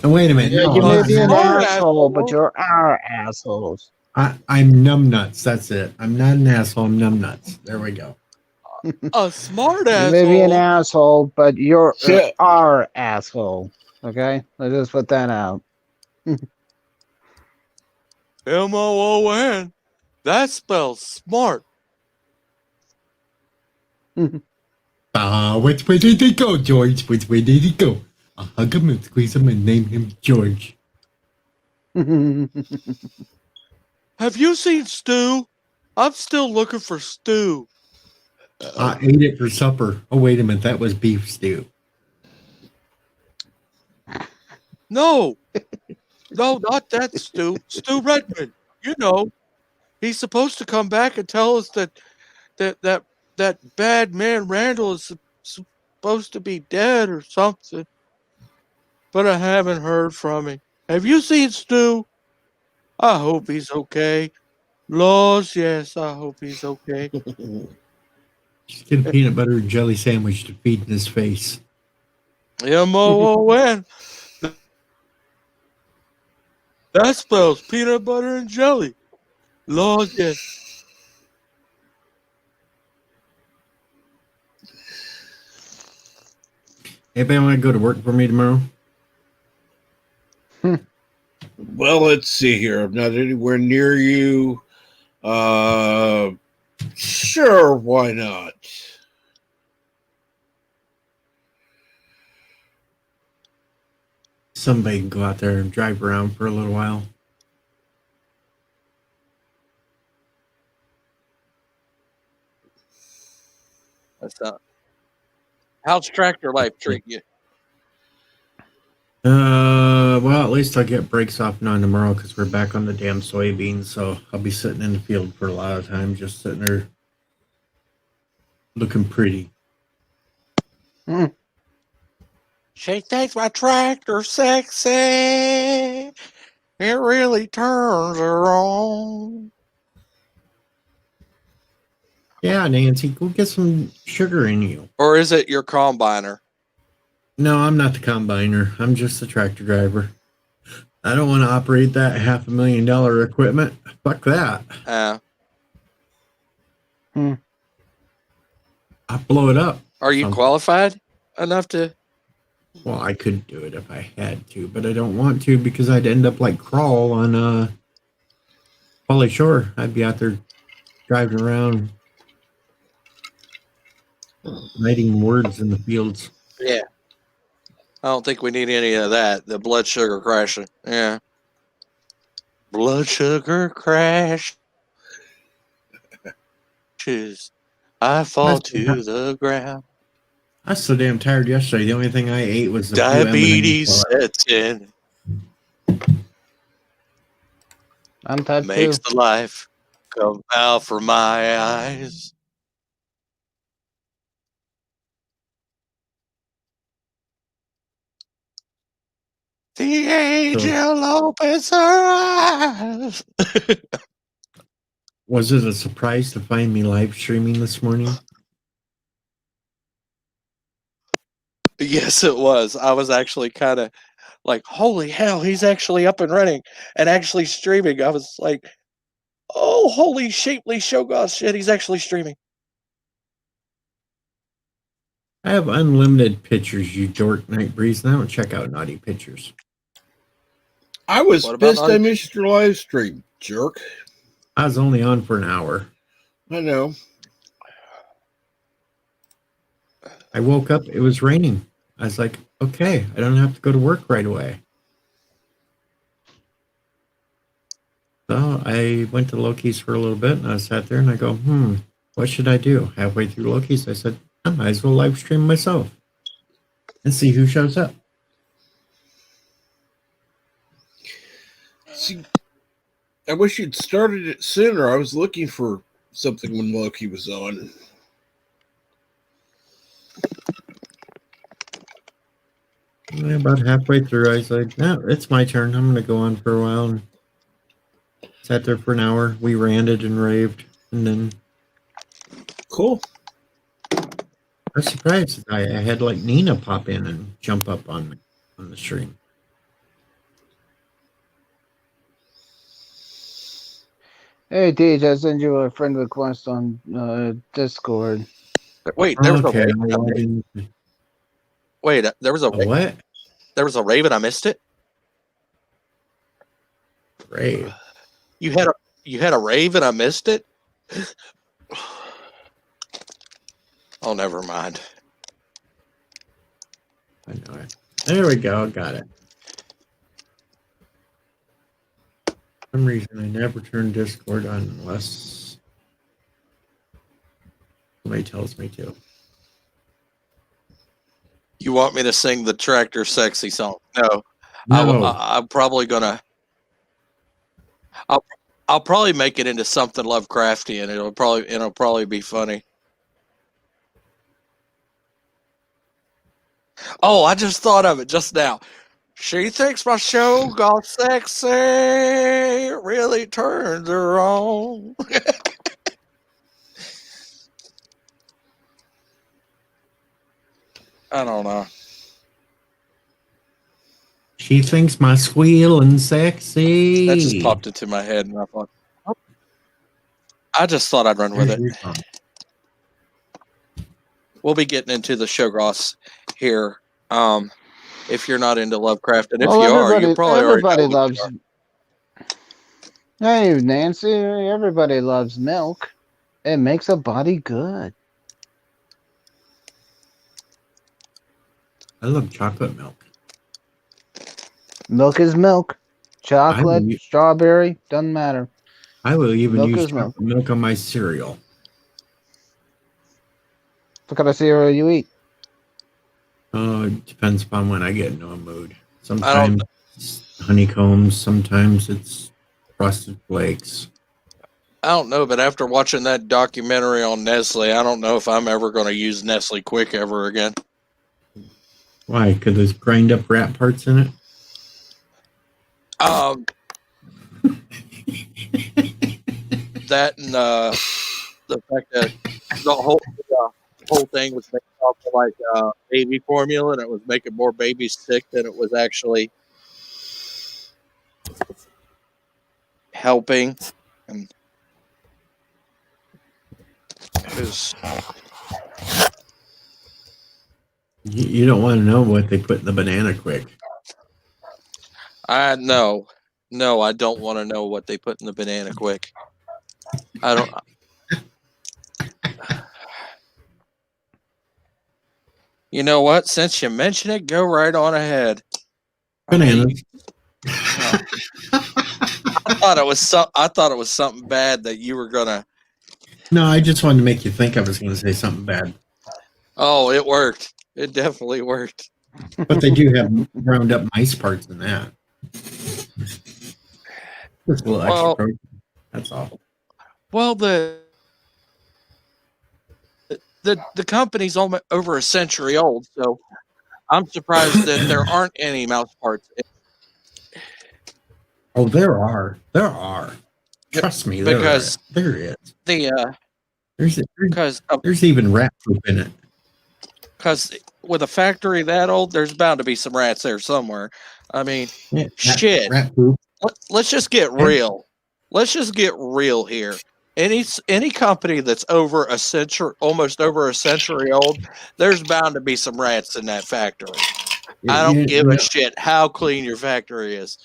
And wait a minute. Yeah, No, you may I'm be an smart asshole, but you're our assholes. I'm numbnuts. That's it. I'm not an asshole. I'm numbnuts. There we go. A smart You may be an asshole. asshole, but you're Yeah. our asshole. Okay? Let's just put that out. M-O-O-N. That spells smart. Which way did he go, George? Which way did he go? I'll hug him and squeeze him and name him George. Have you seen Stu? I'm still looking for Stu. I ate it for supper. Oh, wait a minute. That was beef stew. No, not that Stu. Stu Redmond. You know, he's supposed to come back and tell us that bad man Randall is supposed to be dead or something. But I haven't heard from him. Have you seen Stu? I hope he's okay. Laws, yes, I hope he's okay. Just get a peanut butter and jelly sandwich to feed in his face. M-O-O-N. That spells peanut butter and jelly. Laws, yes. Anybody want to go to work for me tomorrow? Well, let's see here. I'm not anywhere near you. Sure, why not? Somebody can go out there and drive around for a little while. That's not. How's tractor life treat you? Well, at least I'll get breaks off now tomorrow because we're back on the damn soybeans. So I'll be sitting in the field for a lot of time, just sitting there looking pretty. She thinks my tractor's sexy. It really turns her on. Yeah, Nancy, go get some sugar in you. Or is it your combiner? No, I'm not the combiner. I'm just the tractor driver. I don't want to operate that $500,000 equipment. Fuck that. I'll blow it up. Are you qualified enough to? Well, I could do it if I had to, but I don't want to because I'd end up like Crawl on Polly Shore. I'd be out there driving around writing words in the fields. Yeah. I don't think we need any of that. The blood sugar crashing. Yeah. Blood sugar crashes. I fall to the ground. I was so damn tired yesterday. The only thing I ate was the Diabetes sets in. I'm type 2. Makes the life come out from my eyes. The angel opens her eyes. Was it a surprise to find me live streaming this morning? Yes, it was. I was actually kind of like, holy hell, he's actually up and running and actually streaming. I was like, oh, holy shapely show god shit, he's actually streaming. I have unlimited pictures, you dork Night Breeze, and I don't check out naughty pictures. I was pissed I missed your live stream, jerk. I was only on for an hour. I know. I woke up, it was raining. I was like, okay, I don't have to go to work right away. So I went to Loki's for a little bit, and I sat there and I go, what should I do? Halfway through Loki's, I said, I might as well live stream myself and see who shows up. See, I wish you'd started it sooner. I was looking for something when Loki was on. About halfway through, I was like, no, it's my turn. I'm going to go on for a while. And sat there for an hour. We ranted and raved. And then... Cool. I was surprised. I had like Nina pop in and jump up on the stream. Hey, Deej, I sent you a friend request on Discord. Wait, there was a Raven. Wait, there was a what? There was a Raven. I missed it. Rave. You had a Raven. I missed it. Oh, never mind. I know it. There we go. Got it. For some reason, I never turn Discord on unless somebody tells me to. You want me to sing the Tractor Sexy song? No. I'm probably gonna. I'll probably make it into something Lovecraftian. It'll probably be funny. Oh, I just thought of it just now. She thinks my show got sexy. It really turns her on. I don't know. She thinks my squealing sexy. That just popped into my head, and I thought, I just thought I'd run with it. We'll be getting into the showgrass here. If you're not into Lovecraft, and if you are, you probably everybody already loves. Hey, Nancy, everybody loves milk. It makes a body good. I love chocolate milk. Milk is milk. Chocolate, strawberry, doesn't matter. I will even use milk on my cereal. What kind of cereal you eat? It depends upon when I get into a mood. Sometimes it's honeycombs, sometimes it's Frosted Flakes. I don't know, but after watching that documentary on Nestle, I don't know if I'm ever going to use Nestle Quick ever again. Why? Could there's grind up rat parts in it? That and the fact that the whole thing was made off of like baby formula, and it was making more babies sick than it was actually helping. And it was, You don't want to know what they put in the banana quick. no, I don't want to know what they put in the banana quick. I don't. You know what? Since you mention it, go right on ahead. Bananas. I thought it was something bad that you were gonna. No, I just wanted to make you think I was going to say something bad. Oh, it worked. It definitely worked. But they do have ground up mice parts in that. Just a little extra protein. That's all. Well, the company's almost over a century old, so I'm surprised that there aren't any mouse parts. Oh, there are. There are. Trust me, Because there is. Because There's even rat poop in it. Because with a factory that old, there's bound to be some rats there somewhere. I mean, shit. Rat poop. Let's just get real. Let's just get real here. Any company that's over a century, almost over a century old, there's bound to be some rats in that factory. I don't give a shit how clean your factory is.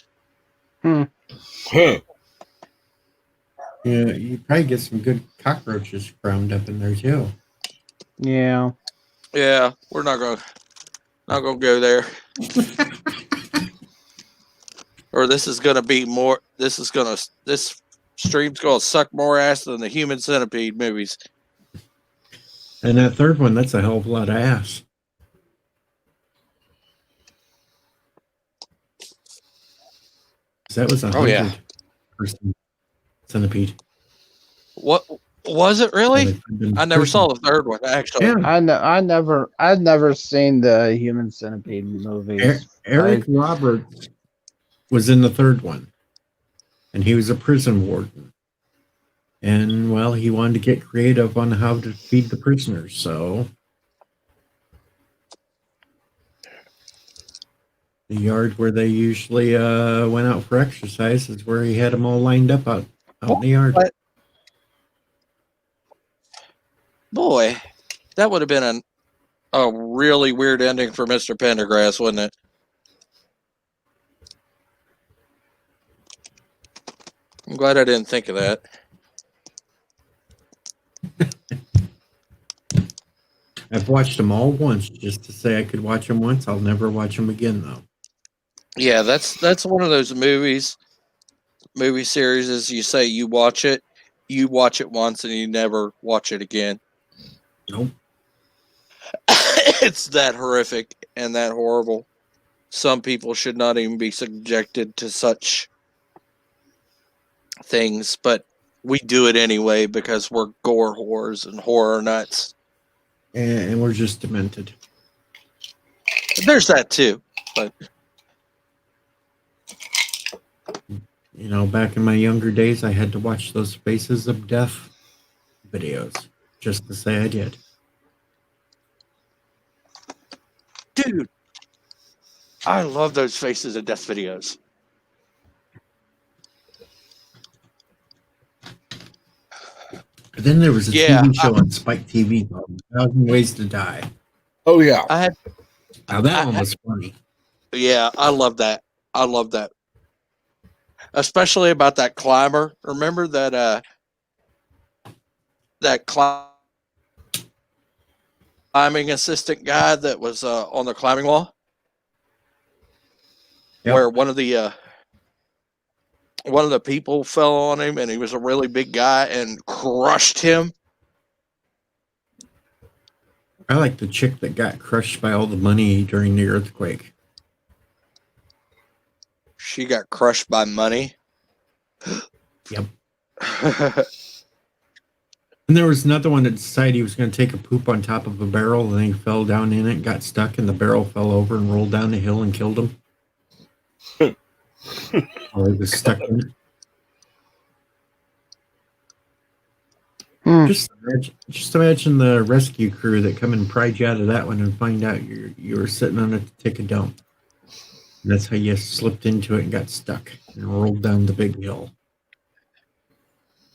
Huh. Yeah, you probably get some good cockroaches ground up in there too. Yeah. Yeah, we're not gonna go there. Or this stream's gonna suck more ass than the Human Centipede movies. And that third one, that's a hell of a lot of ass. That was 100% centipede. What was it really? I never saw the third one actually. Yeah. I've never seen the Human Centipede movies. Eric Roberts was in the third one, and he was a prison warden. And well, he wanted to get creative on how to feed the prisoners, so the yard where they usually went out for exercise is where he had them all lined up out in the yard. Boy, that would have been a really weird ending for Mr. Pendergrass, wouldn't it? I'm glad I didn't think of that. I've watched them all once just to say I could watch them once. I'll never watch them again, though. Yeah, that's one of those movie series is you say you watch it once and you never watch it again. Nope. It's that horrific and that horrible. Some people should not even be subjected to such things, but we do it anyway because we're gore whores and horror nuts. And we're just demented. There's that too, but you know, back in my younger days, I had to watch those Faces of Death videos just to say I did. dude, I love those Faces of Death videos. But then there was a TV show on Spike TV called 1,000 Ways to Die. Oh, yeah. Now that one was funny. Yeah, I love that. Especially about that climber. Remember that climbing assistant guy that was on the climbing wall? Yep. Where one of the people fell on him and he was a really big guy and crushed him. I like the chick that got crushed by all the money during the earthquake. She got crushed by money? Yep. And there was another one that decided he was going to take a poop on top of a barrel, and then he fell down in it, got stuck, and the barrel fell over and rolled down the hill and killed him. Or he was stuck in it. Hmm. Just imagine the rescue crew that come and pride you out of that one and find out you were sitting on it to take a dump. And that's how you slipped into it and got stuck and rolled down the big hill.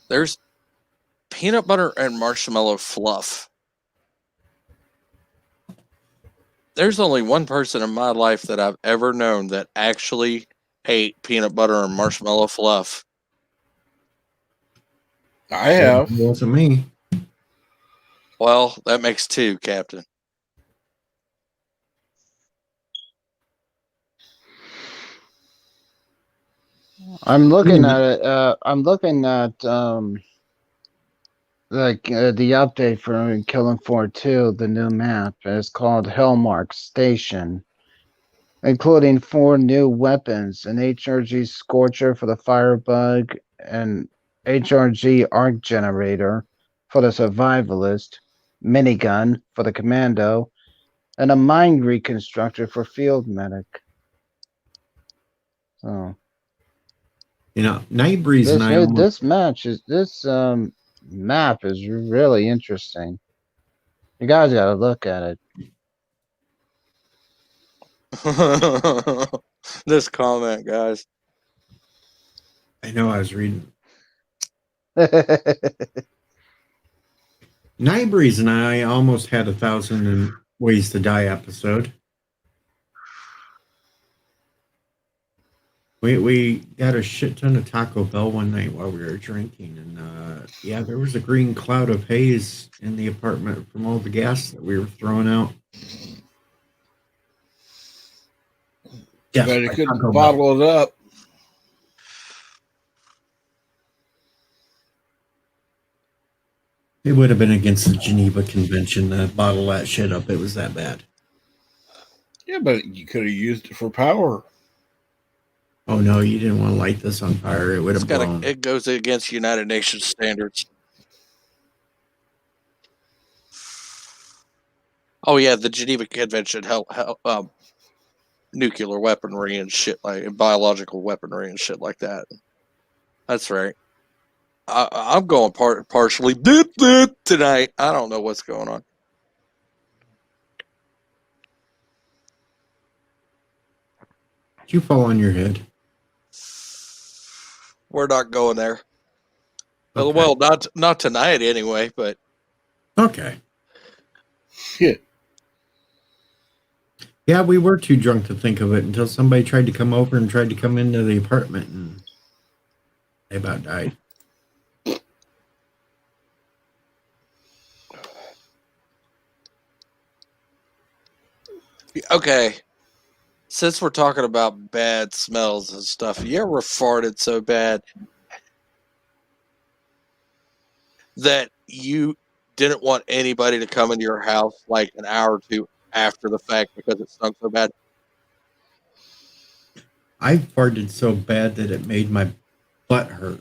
There's peanut butter and marshmallow fluff. There's only one person in my life that I've ever known that actually ate peanut butter and marshmallow fluff. I have. It wasn't me. Well, that makes two, Captain. I'm looking at it. I'm looking at the update for Killing Floor 2, the new map. It's called Hellmark Station, including 4 new weapons: an HRG Scorcher for the Firebug, an HRG Arc Generator for the Survivalist, minigun for the Commando, and a Mind Reconstructor for Field Medic. So Night Breeze and I almost this map is really interesting. You guys got to look at This comment, guys. I know I was reading. it. Night Breeze and I almost had 1,000 Ways to Die episode. We got a shit ton of Taco Bell one night while we were drinking, and there was a green cloud of haze in the apartment from all the gas that we were throwing out. Yeah, but you could bottle it up. It would have been against the Geneva Convention to bottle that shit up. It was that bad. Yeah, but you could have used it for power. Oh no, you didn't want to light this on fire. It would have blown. It goes against United Nations standards. Oh yeah, the Geneva Convention held nuclear weaponry and shit and biological weaponry and shit like that. That's right. I'm going partially tonight. I don't know what's going on. Did you fall on your head? We're not going there. Okay. Well, not tonight anyway, but okay. Shit. Yeah, we were too drunk to think of it until somebody tried to come over and tried to come into the apartment, and they about died. Okay. Since we're talking about bad smells and stuff, you ever farted so bad that you didn't want anybody to come into your house like an hour or two after the fact because it stunk so bad? I farted so bad that it made my butt hurt.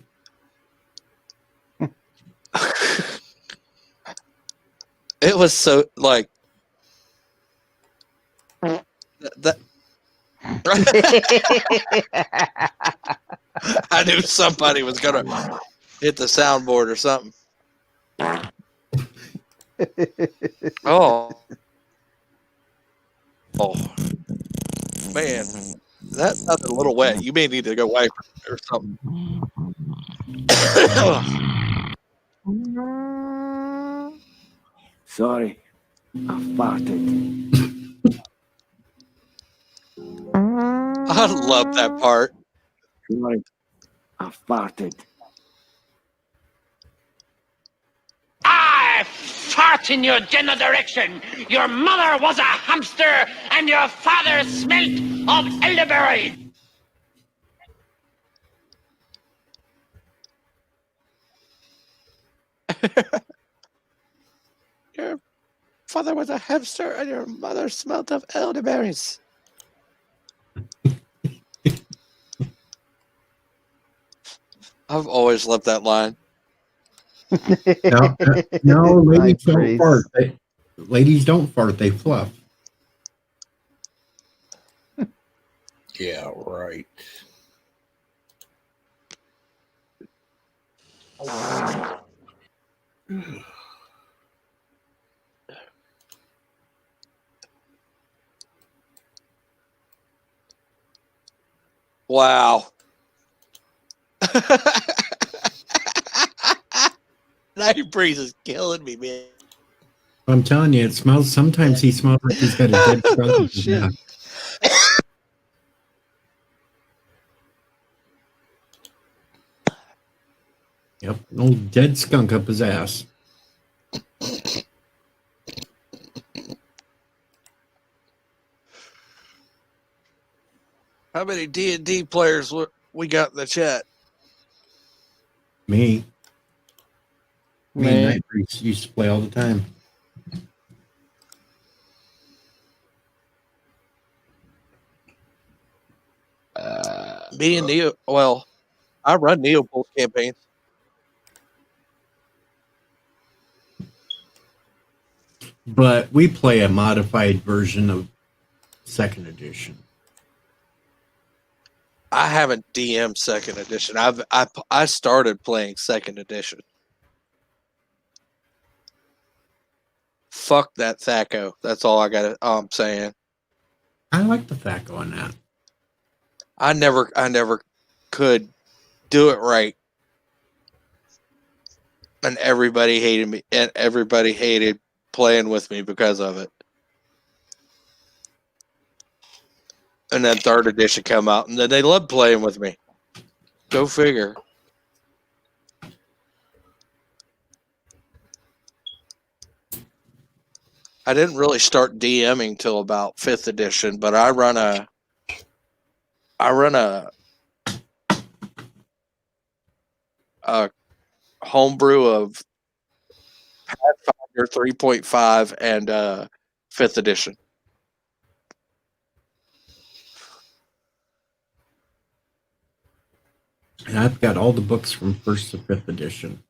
It was so like that. I knew somebody was gonna hit the soundboard or something. Oh, man, that sounded a little wet. You may need to go wipe it or something. Sorry, I farted. I love that part. Sorry, I farted. I fart in your general direction. Your mother was a hamster, and your father smelt of elderberry. Your father was a hamster, and your mother smelled of elderberries. I've always loved that line. No, ladies don't fart. Ladies don't fart. They fluff. Yeah, right. Wow. Night breeze is killing me, man. I'm telling you, it smells. Sometimes he smells like he's got a dead skunk. Oh in his shit. mouth. Yep, an old dead skunk up his ass. How many D&D players we got in the chat? Me and Me. Night Breeze used to play all the time. Me and Neo. Well, I run Neopol's campaigns. But we play a modified version of second edition. I haven't DM second edition. I started playing second edition. Fuck that Thaco. That's all I got. I'm saying. I like the Thaco on that. I never could do it right, and everybody hated me, and everybody hated playing with me because of it. And then third edition come out, and then they loved playing with me. Go figure. I didn't really start DMing till about fifth edition, but I run a homebrew of Pathfinder 3.5 and fifth edition. And I've got all the books from first to fifth edition.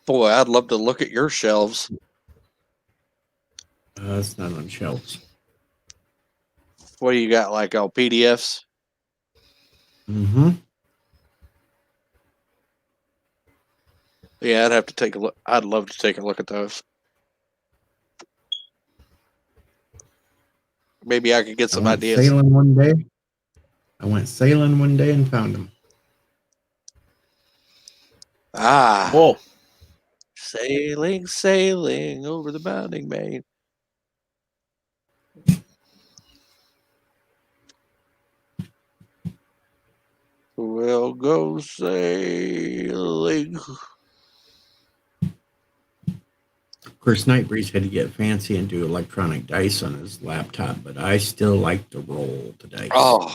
Boy, I'd love to look at your shelves. It's not on shelves. What do you got, like PDFs? Mm-hmm. Yeah, I'd have to take a look. I'd love to take a look at those. Maybe I could get some ideas. I went sailing one day and found them. Ah, Oh, sailing, sailing over the bounding main. We'll go sailing. Of course, Nightbreeze had to get fancy and do electronic dice on his laptop, but I still like to roll the dice. Oh,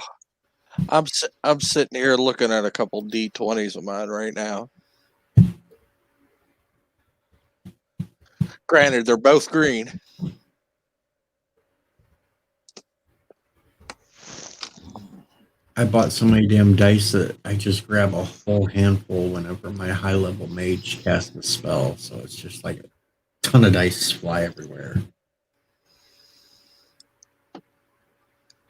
I'm sitting here looking at a couple D20s of mine right now. Granted, they're both green. I bought so many damn dice that I just grab a whole handful whenever my high-level mage casts a spell, so it's just like a ton of dice fly everywhere.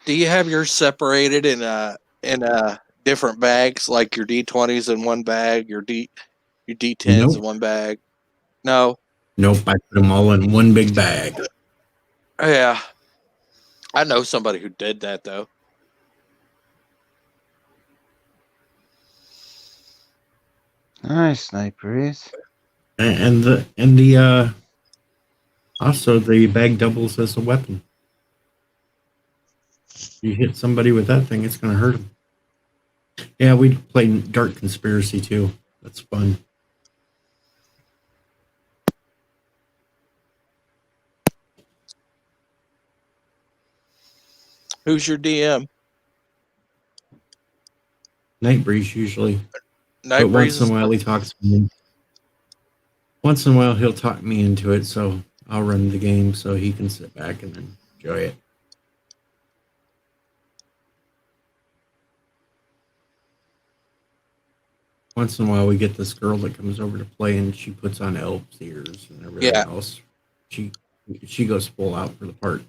Do you have yours separated in different bags, like your D20s in one bag, your D10s Nope. in one bag? No. Nope, I put them all in one big bag. Yeah. I know somebody who did that though. Nice, Night Breeze. And the also the bag doubles as a weapon. You hit somebody with that thing, it's going to hurt them. Yeah, we play Dark Conspiracy too. That's fun. Who's your DM? Nightbreeze usually. Night But once Breeze. in a while he talks me. Once in a while he'll talk me into it, so I'll run the game so he can sit back and enjoy it. Once in a while we get this girl that comes over to play and she puts on elf's ears and everything else. She goes full out for the part.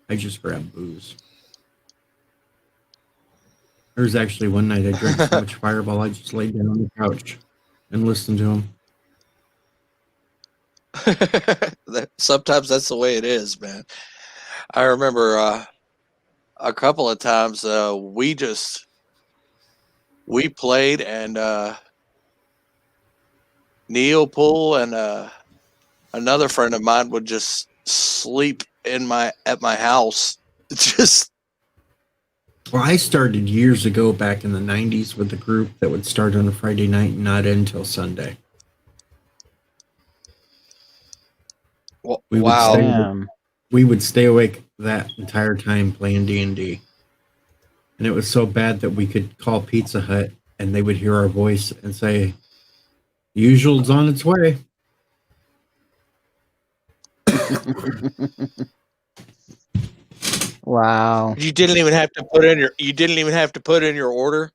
I just grab booze. There was actually one night I drank so much Fireball, I just laid down on the couch and listened to him. Sometimes that's the way it is, man. I remember a couple of times we played and Neil Poole and another friend of mine would just sleep at my house. Just Well, I started years ago back in the 90s with a group that would start on a Friday night and not end until Sunday. We would wow. stay, Damn. we would stay awake that entire time playing D&D. And it was so bad that we could call Pizza Hut and they would hear our voice and say, "Usual's on its way." Wow. You didn't even have to put in your order.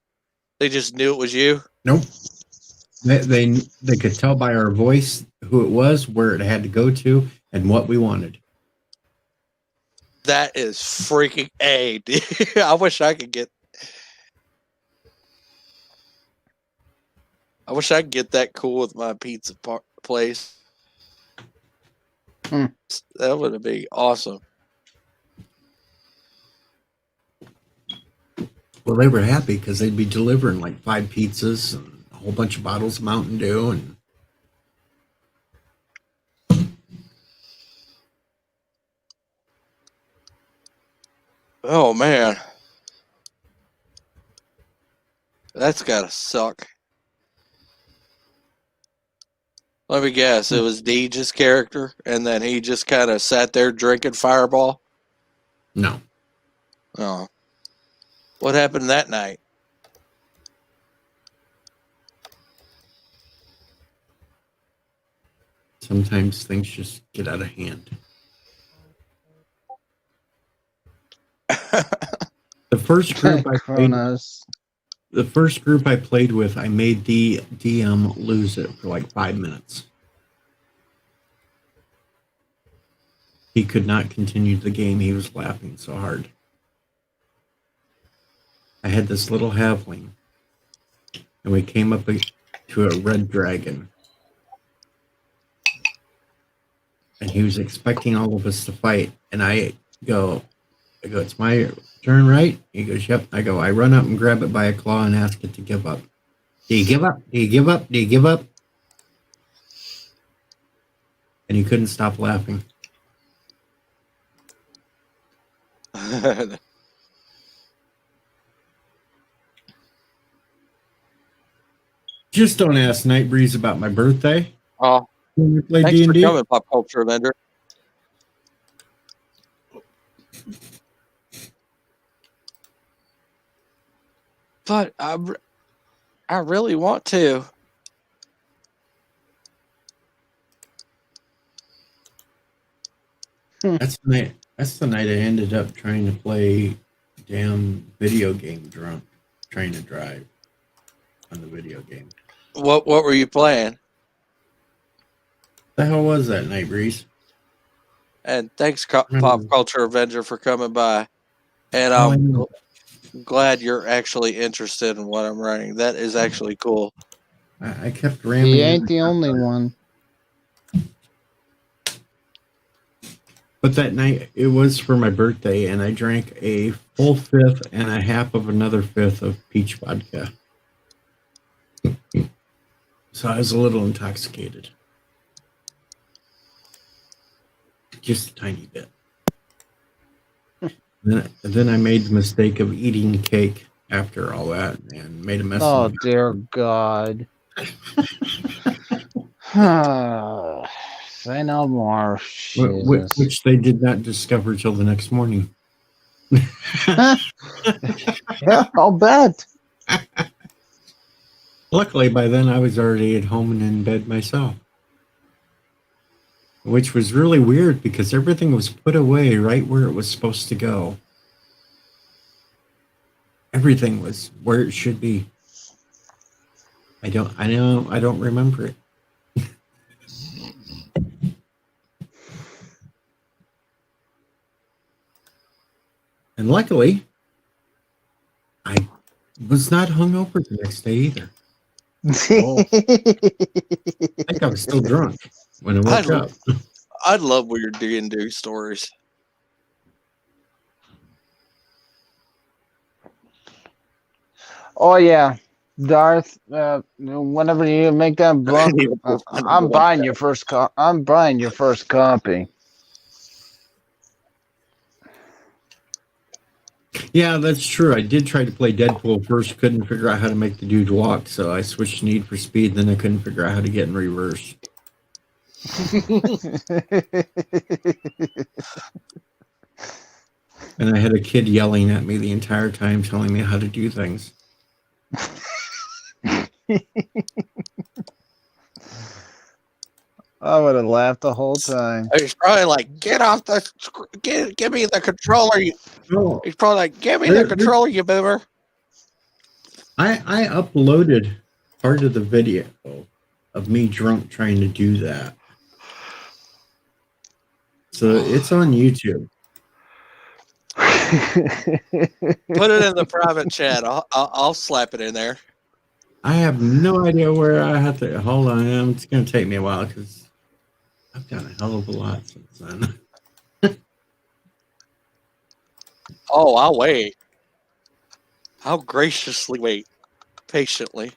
They just knew it was you. Nope. They could tell by our voice who it was, where it had to go to, and what we wanted. That is freaking A, dude. I wish I could get that cool with my pizza place. Hmm. That would be awesome. Well, they were happy because they'd be delivering like 5 pizzas and a whole bunch of bottles of Mountain Dew. And Oh man, that's gotta suck. Let me guess, it was Deej's character, and then he just kind of sat there drinking Fireball. no, Oh, what happened that night? sometimes things just get out of hand. The first group I played, Kronos. the first group I played with, I made the DM lose it for like 5 minutes. He could not continue the game. He was laughing so hard. I had this little halfling, and we came up to a red dragon. And he was expecting all of us to fight. And I go, "It's my turn, right?" He goes, "Yep." I go, I run up and grab it by a claw and ask it to give up. "Do you give up? Do you give up? Do you give up?" And he couldn't stop laughing. Just don't ask Nightbreeze about my birthday. Oh, When we play thanks for D&D. coming, Pop Culture Vendor. But I really want to. That's the night I ended up trying to play damn video game drunk, trying to drive on the video game. What were you playing? The hell was that, Nightbreeze? And thanks, Pop Culture Avenger, for coming by. And Oh, I I'm know. glad you're actually interested in what I'm running. That is actually cool. I kept ramming. He ain't the only one. But that night, it was for my birthday, and I drank a full fifth and a half of another fifth of peach vodka. So I was a little intoxicated. Just a tiny bit. Then I made the mistake of eating cake after all that and made a mess Oh, of it. dear God. Say no more. Jesus. Which they did not discover till the next morning. Yeah, I'll bet. Luckily, by then I was already at home and in bed myself. Which was really weird because everything was put away right where it was supposed to go. Everything was where it should be. I don't remember it. And luckily, I Was not hungover the next day either. Oh. I think I was still drunk when I woke up. I love weird D&D stories. Oh yeah, Darth. Whenever you make that book, need to find a I'm good buying one. your first I'm buying your first copy. Yeah, that's true. I did try to play Deadpool first, couldn't figure out how to make the dude walk, so I switched to Need for Speed, then I couldn't figure out how to get in reverse. And I had a kid yelling at me the entire time, telling me how to do things. I would have laughed the whole time. He's probably like, get off the, give me the controller. Oh, He's probably like, give me the controller, you boomer. I uploaded part of the video of me drunk trying to do that. So it's on YouTube. Put it in the private chat. I'll slap it in there. I have no idea where I have to. Hold on, it's going to take me a while because I've done a hell of a lot since then. Oh, I'll wait. I'll graciously wait, patiently.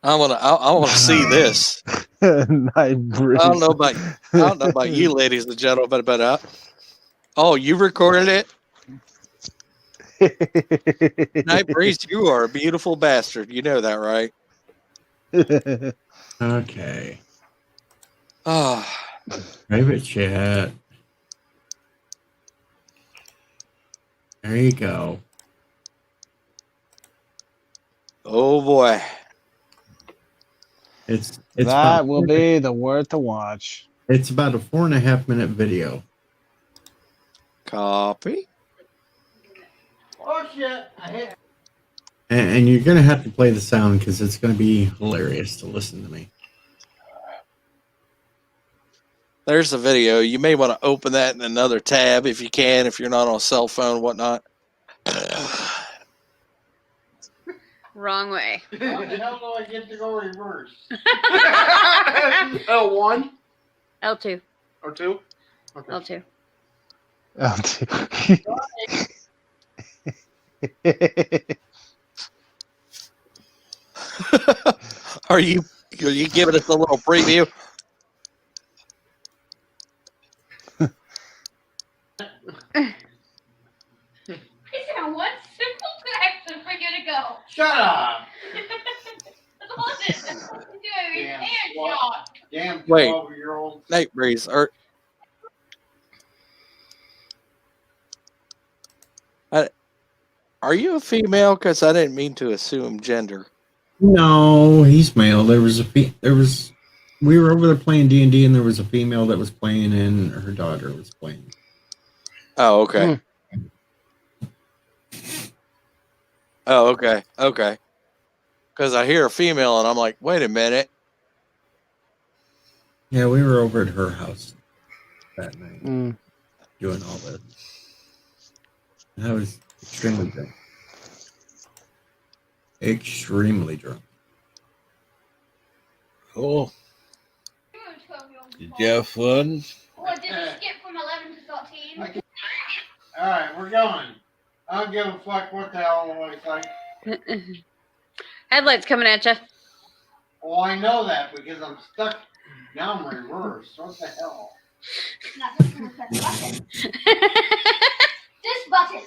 I want to see this. I don't know about you, ladies and gentlemen, but oh, you recorded it? Night Breeze, you are a beautiful bastard. You know that, right? Okay. Oh, Private chat. There you go. oh boy. It's That will be the worth to watch. It's about a 4.5-minute video. Copy. Oh shit! I hit. And you're going to have to play the sound because it's going to be hilarious to listen to me. There's the video. You may want to open that in another tab if you can, if you're not on a cell phone, whatnot. Wrong way. How the hell do I get to go reverse? L1 L2. or 2? L2. Are you giving us a little preview? It's in one simple action for you to go. Shut up! Listen, dude, Damn and slut. shot. Damn Wait. 12-year-old. Night Breeze, are you a female? Because I didn't mean to assume gender. No, he's male. We were over there playing D&D, and there was a female that was playing, and her daughter was playing. Oh, okay. Oh, okay. Okay. Because I hear a female, and I'm like, wait a minute. Yeah, we were over at her house that night Mm. doing all this. And I was extremely drunk. Extremely drunk. Cool. Did you have fun? Or did you skip from 11 to 13? Alright, we're going. I don't give a fuck what the hell I say. Headlights coming at you. Oh, I know that because I'm stuck. Now I'm reversed. What the hell? Not just gonna press the button. This button.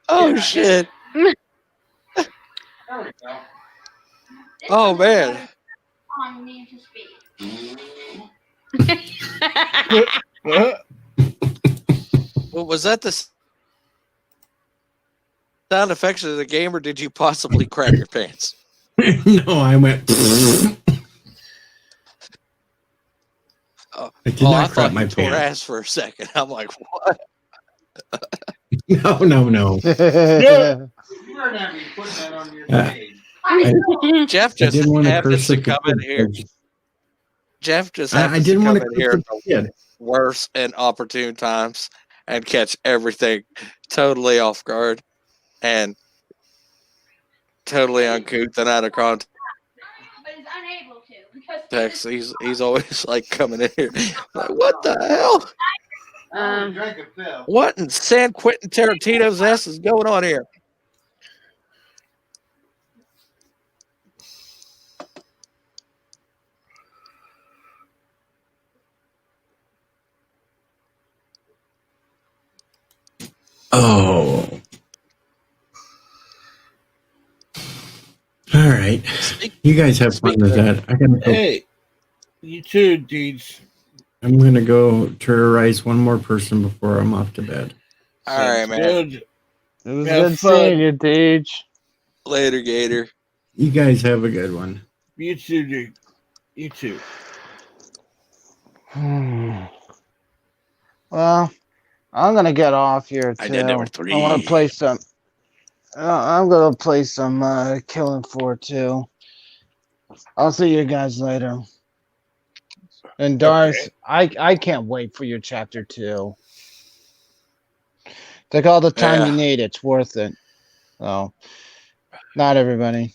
Oh, shit. There we go. This Oh, button man. On Need for Speed. Well, was that the sound effects of the game, or did you possibly crap your pants? No, I went. I did I not crap thought my you tore pants. ass for a second. I'm like, what? No. You weren't having me putting that on your page. Jeff just I didn't want to happens curse to at the come in kids. here. Jeff just I happens to didn't want come to in cook here at the the kid. worst and opportune times and catch everything totally off guard and totally uncouth and out of context. But is unable to because He's always like coming in here like, what the hell? What in San Quentin Tarantino's ass is going on here? Oh. All right. You guys have fun with that. I gotta go. Hey, you too, Deeds. I'm gonna go terrorize one more person before I'm off to bed. All right, Sounds man. good. It was Have good fun. seeing you, Deej. Later, Gator. You guys have a good one. You too, dude. You too. Well, I'm gonna get off here too. Idea number I want 3. to play some. I'm gonna play some Killing Floor 2. I'll see you guys later. And Darth, I can't wait for your chapter 2. Take all the time Yeah. you need. It's worth it. So, not everybody.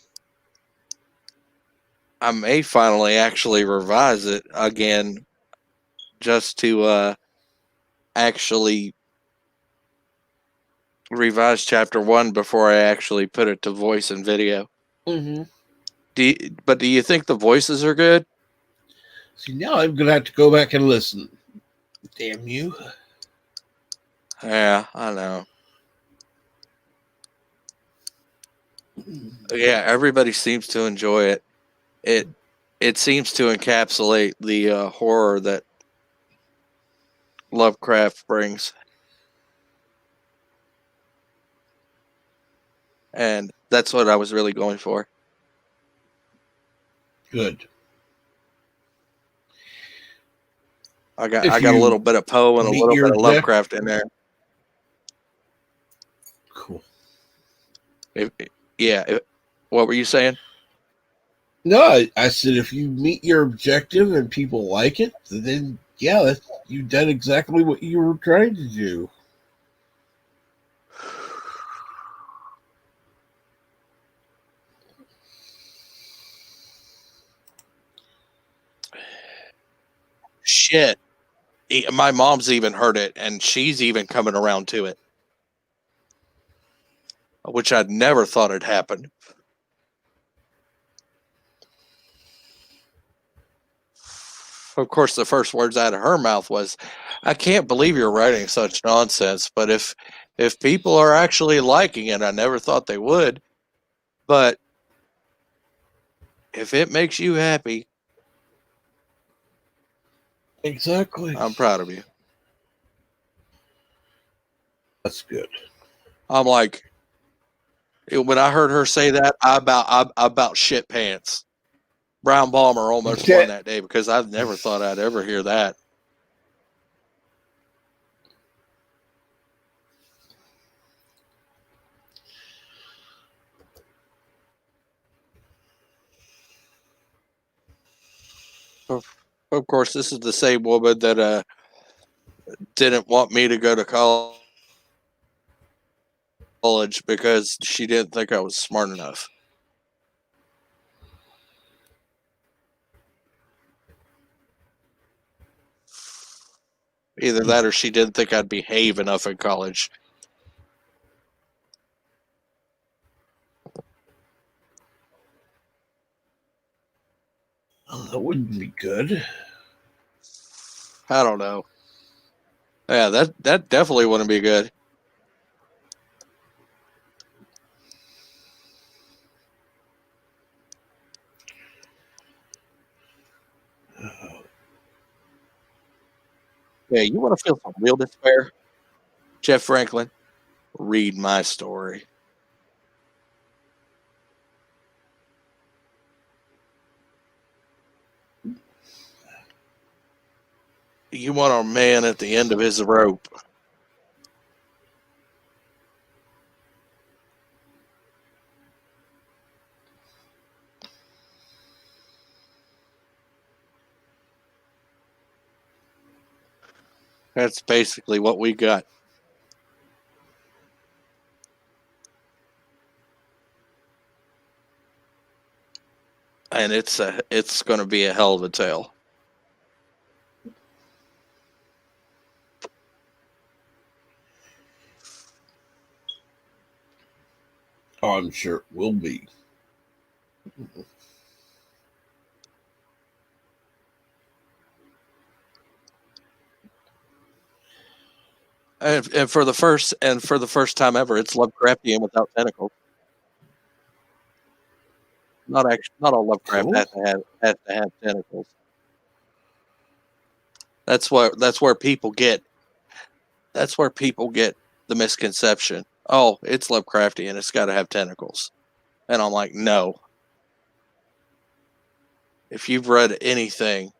I may finally actually revise it again just to actually revise chapter 1 before I actually put it to voice and video. Mm-hmm. But do you think the voices are good? See, now I'm gonna have to go back and listen. Damn you! Yeah, I know. Yeah, everybody seems to enjoy it. It seems to encapsulate the horror that Lovecraft brings, and that's what I was really going for. Good. I got If a you little bit of Poe and a meet little your bit of Lovecraft in there. Cool. What were you saying? No, I said if you meet your objective and people like it, then yeah, you've done exactly what you were trying to do. Shit. My mom's even heard it, and she's even coming around to it, which I'd never thought had happened. Of course, the first words out of her mouth was, "I can't believe you're writing such nonsense, but if people are actually liking it, I never thought they would. But if it makes you happy, Exactly. I'm proud of you." That's good. I'm like, when I heard her say that, I about shit pants. Brown Bomber almost won that day because I never thought I'd ever hear that. Of course, this is the same woman that didn't want me to go to college because she didn't think I was smart enough. Either that or she didn't think I'd behave enough in college. Oh, that wouldn't be good. I don't know. Yeah, that definitely wouldn't be good. Yeah, you want to feel some real despair? Jeff Franklin, read my story. You want a man at the end of his rope. That's basically what we got. And it's going to be a hell of a tale. Oh, I'm sure it will be. And for the first time ever, it's Lovecraftian without tentacles. Not all Lovecraft Cool. has to have tentacles. That's where people get the misconception. Oh, it's Lovecraftian, it's got to have tentacles. And I'm like, no. If you've read anything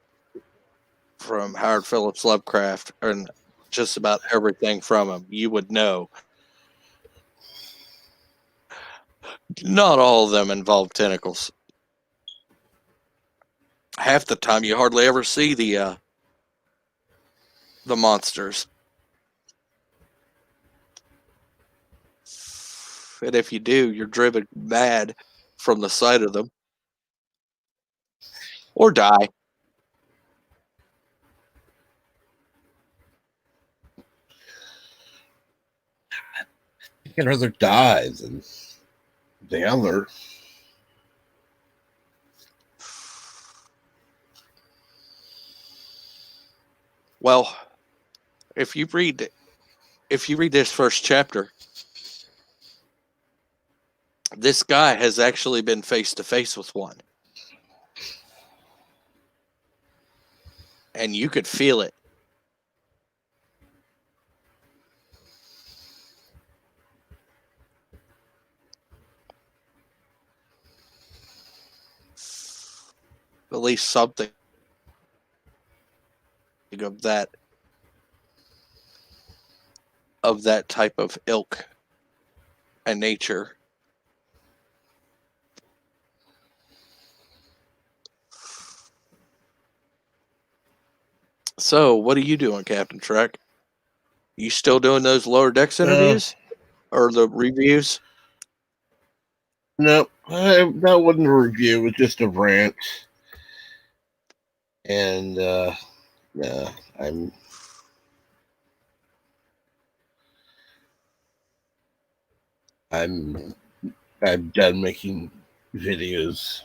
from Howard Phillips Lovecraft and just about everything from him, you would know. Not all of them involve tentacles. Half the time, you hardly ever see the monsters. And if you do, you're driven mad from the sight of them. Or die. I'd rather die than the other. Well, if you read this first chapter, this guy has actually been face to face with one. And you could feel it. At least something of that type of ilk and nature. So, what are you doing, Captain Trek? You still doing those lower decks interviews or the reviews? No, that wasn't a review. It was just a rant. And yeah, I'm done making videos.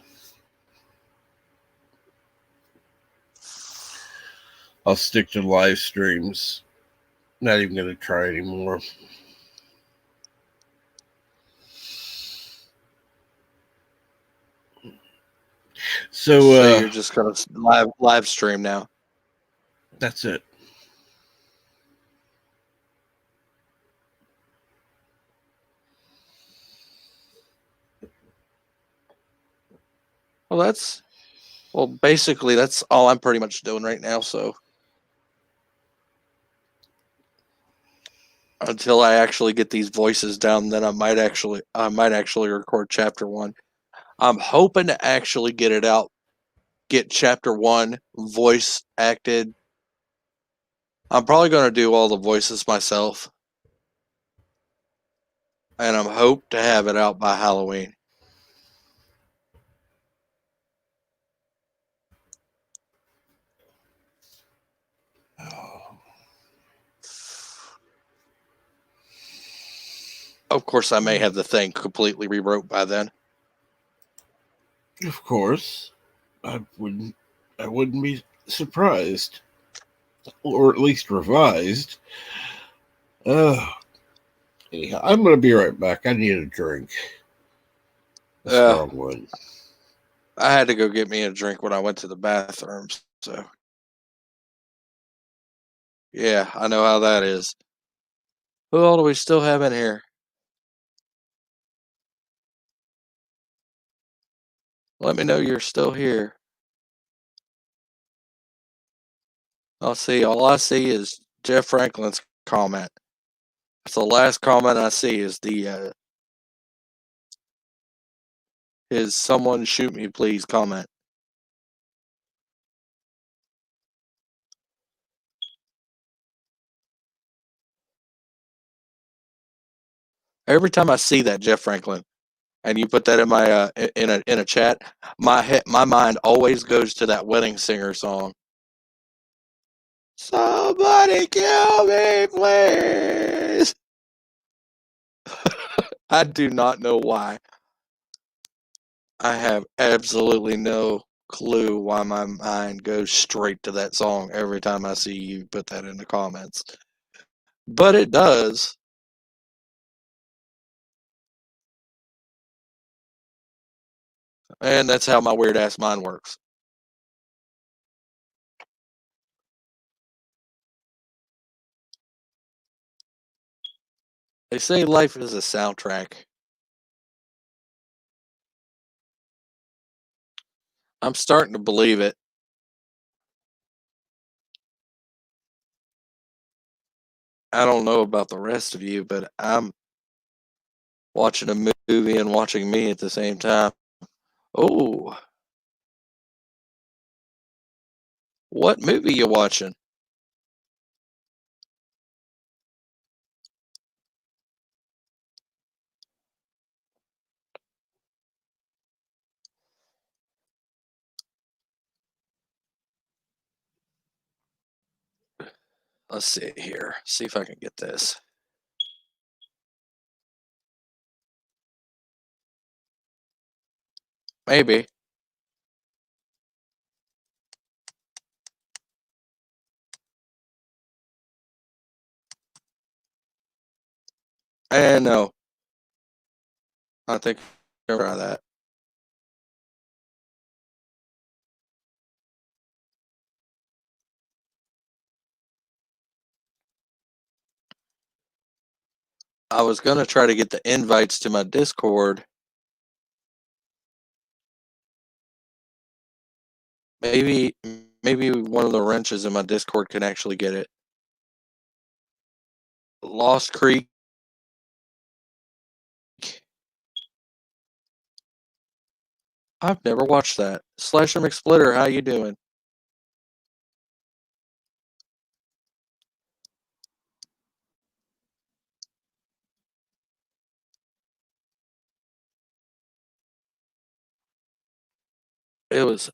I'll stick to live streams. Not even going to try anymore. So you're just going to live stream now. That's it. Well, basically that's all I'm pretty much doing right now, so until I actually get these voices down, then I might actually record chapter 1. I'm hoping to actually get chapter 1 voice acted. I'm probably going to do all the voices myself. And I'm hope to have it out by Halloween. Of course, I may have the thing completely rewrote by then. Of course, I wouldn't be surprised, or at least revised. Anyhow, I'm going to be right back. I need a drink, a strong one. I had to go get me a drink when I went to the bathroom, so yeah, I know how that is. Who all do we still have in here? Let me know you're still here. All I see is Jeff Franklin's comment. That's the last comment I see is his "someone shoot me please" comment. Every time I see that, Jeff Franklin, and you put that in my in a chat, my mind always goes to that wedding singer song. Somebody kill me, please. I do not know why. I have absolutely no clue why my mind goes straight to that song every time I see you put that in the comments. But it does. And that's how my weird ass mind works. They say life is a soundtrack. I'm starting to believe it. I don't know about the rest of you, but I'm watching a movie and watching me at the same time. Oh, what movie you watching? Let's see here. See if I can get this. Maybe. And no. I think I'll try that. I was going to try to get the invites to my Discord. Maybe one of the wrenches in my Discord can actually get it. Lost Creek. I've never watched that. Slasher McSplitter, how you doing? It was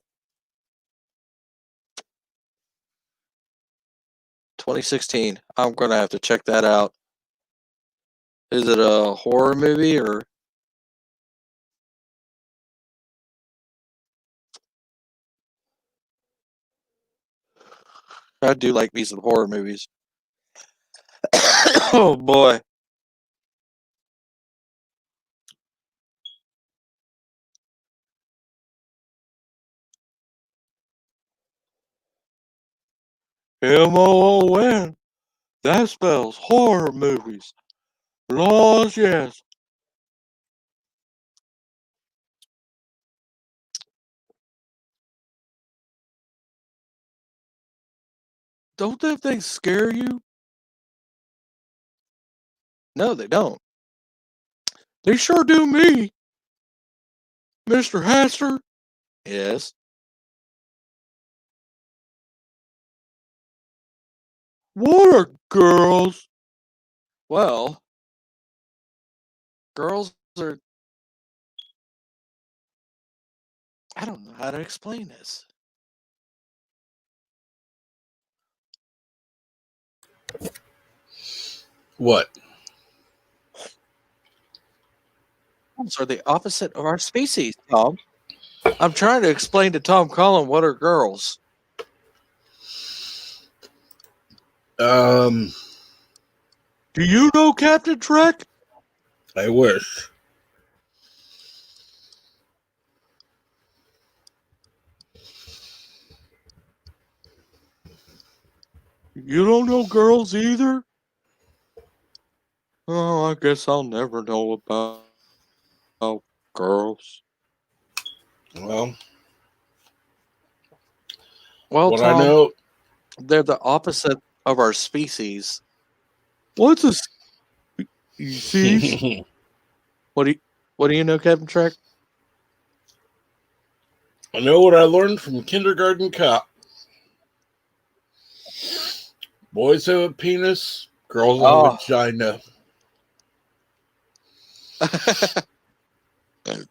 2016. I'm going to have to check that out. Is it a horror movie or? I do like me some horror movies. Oh boy. MOON. That spells horror movies. Laws, yes. Don't them things scare you? No, they don't. They sure do me. Mr. Haster? Yes. What are girls? Well, girls are. I don't know how to explain this. What? Girls are the opposite of our species, Tom. I'm trying to explain to Tom Collin what are girls. Um, Do you know Captain Trek? I wish. You don't know girls either? Oh, I guess I'll never know about girls. Well, Well, what I Tom, know, they're the opposite of our species. What's a species? What do you know, Captain Trek? I know what I learned from Kindergarten Cop. Boys have a penis, girls have a Oh, vagina.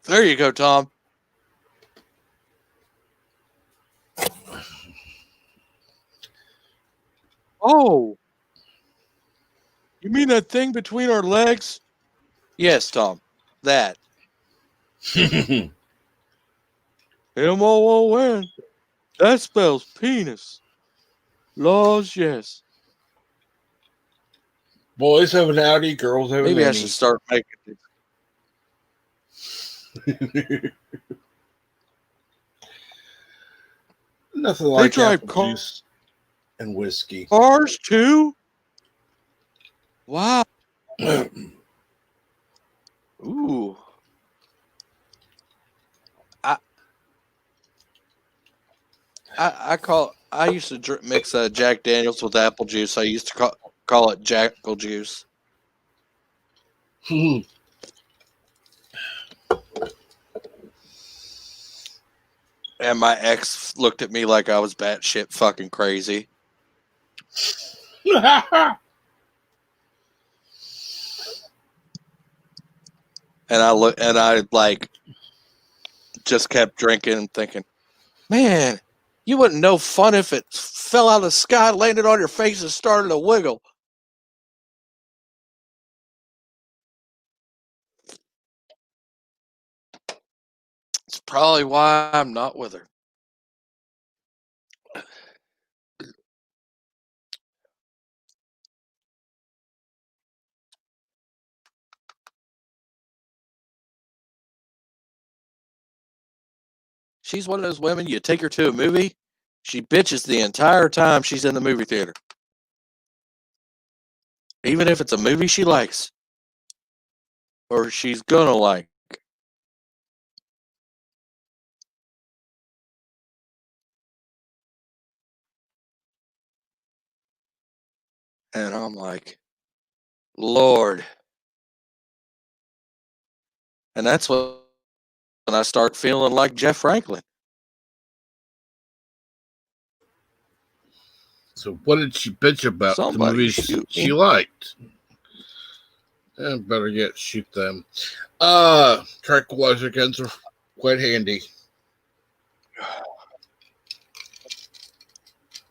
There you go, Tom. Oh, you mean that thing between our legs? Yes, Tom. That. M-O-O-N. That spells penis. Laws, yes. Boys have an outie, girls have Maybe an I should innie. start making it. Nothing They like drive apple juice and whiskey. cars too? Wow. Ooh. I used to mix Jack Daniels with apple juice. I used to call it jackal juice. And my ex looked at me like I was batshit fucking crazy. And I like just kept drinking and thinking, man, you wouldn't know fun if it fell out of the sky, landed on your face, and started to wiggle. It's probably why I'm not with her. She's one of those women, you take her to a movie, she bitches the entire time she's in the movie theater. Even if it's a movie she likes. Or she's gonna like. And I'm like, Lord. And that's when I start feeling like Jeff Franklin. So what did she bitch about? Somebody the movies shoot she me. liked. Better yet, shoot them. Tranquilizer guns are quite handy.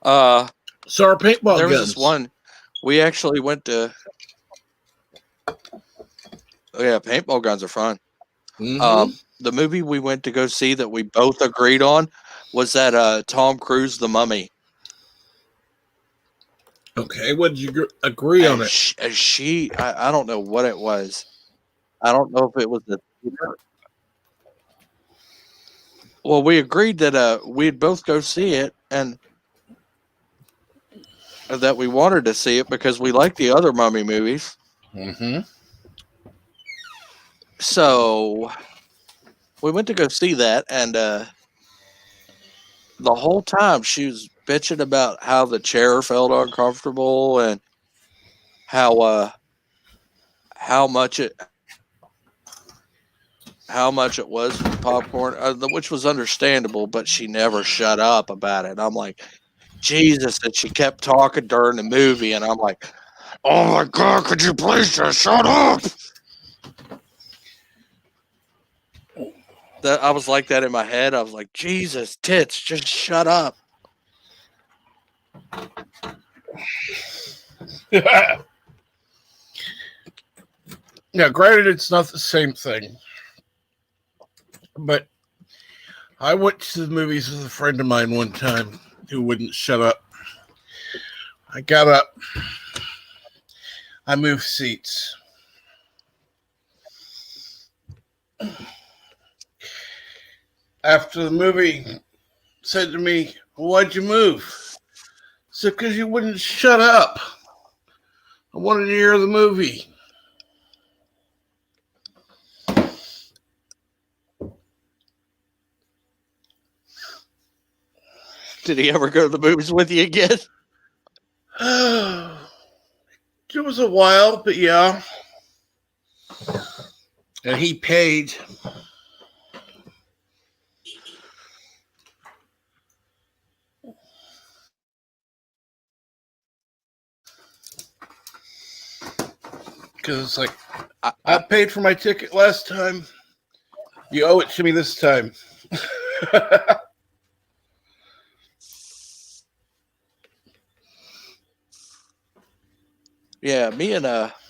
So our paintball There was guns. this one. We actually went to. Oh yeah, paintball guns are fun. Mm-hmm. The movie we went to go see that we both agreed on was that Tom Cruise The Mummy. Okay, what did you agree on it? I don't know what it was. I don't know if it was the. Well, we agreed that we'd both go see it and that we wanted to see it because we like the other Mummy movies. Mm-hmm. So we went to go see that, and the whole time she was bitching about how the chair felt uncomfortable and how much it was for the popcorn, which was understandable, but she never shut up about it. I'm like, Jesus, and she kept talking during the movie, and I'm like, oh my God, could you please just shut up? That I was like that in my head. I was like, Jesus, tits, just shut up. Now, granted, it's not the same thing, but I went to the movies with a friend of mine one time who wouldn't shut up. I got up. I moved seats. After the movie, said to me, "Why'd you move?" I said, "Because you wouldn't shut up. I wanted to hear the movie." Did he ever go to the movies with you again? It was a while, but yeah. And he paid. because it's like I paid for my ticket last time. You owe it to me this time. Yeah, me and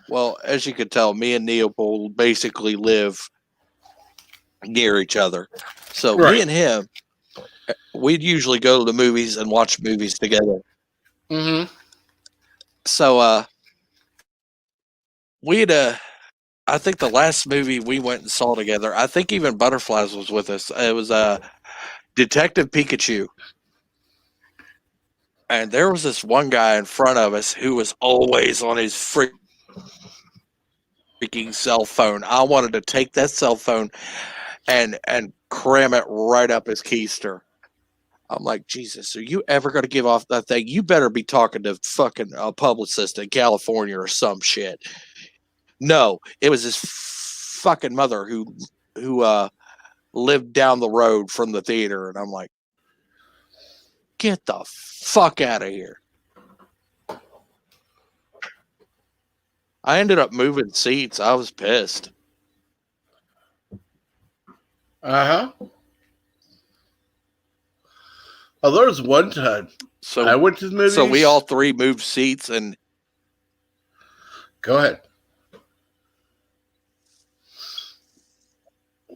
well, as you could tell, me and Neopol basically live near each other. So me Right. and him, we'd usually go to the movies and watch movies together. Mm-hmm. So we'd I think the last movie we went and saw together, I think even Butterflies was with us. It was Detective Pikachu. And there was this one guy in front of us who was always on his freaking cell phone. I wanted to take that cell phone and cram it right up his keister. I'm like, Jesus, are you ever going to give off that thing? You better be talking to fucking a publicist in California or some shit. No, it was his fucking mother who lived down the road from the theater, and I'm like, get the fuck out of here. I ended up moving seats. I was pissed. Uh-huh. Oh, there was one time I So went to the movies. so we all three moved seats, and Go ahead.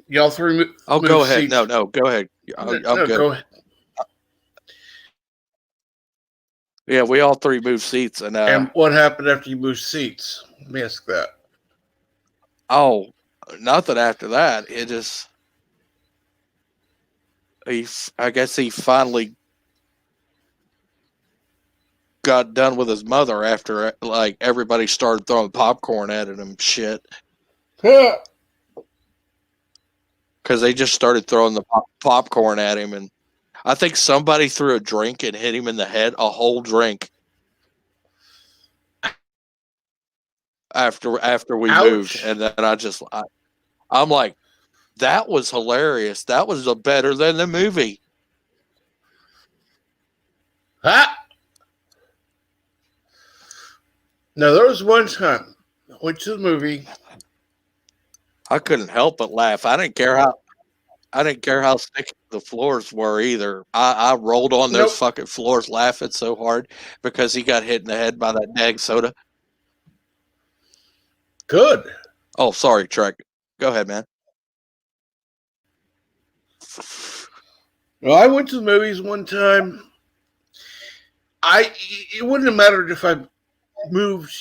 Y'all three oh, moved go ahead. seats. No, go ahead. I'm No, good. go ahead. Yeah, we all three moved seats, And what happened after you moved seats? Let me ask that. oh, nothing after that. It just I guess he finally got done with his mother after like everybody started throwing popcorn at him and shit, because they just started throwing the popcorn at him, and I think somebody threw a drink and hit him in the head, a whole drink. After we moved, Ouch. and then I'm like, that was hilarious. That was better than the movie. Ha! Now, there was one time I went to the movie. I couldn't help but laugh. I didn't care how sticky the floors were either. I rolled on those Nope. fucking floors laughing so hard because he got hit in the head by that dang soda. Good. Oh, sorry, Trek. Go ahead, man. Well, I went to the movies one time. It wouldn't have mattered if I moved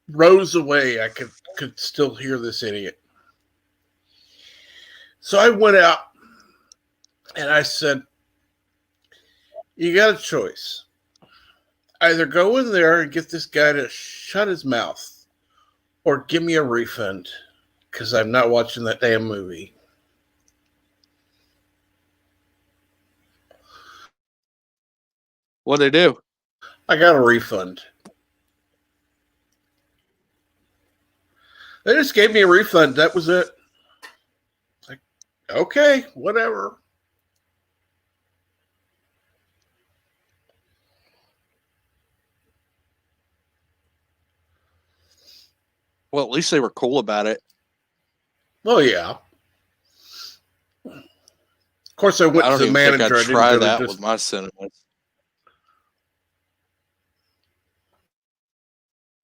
rows away. I could still hear this idiot. So I went out and I said, you got a choice. Either go in there and get this guy to shut his mouth or give me a refund because I'm not watching that damn movie. What'd they do? I got a refund. They just gave me a refund. That was it. Like, okay, whatever. Well, at least they were cool about it. Oh, yeah. Of course, I went I to don't the even manager. think I I'd didn't try go to that just. with my sentiments.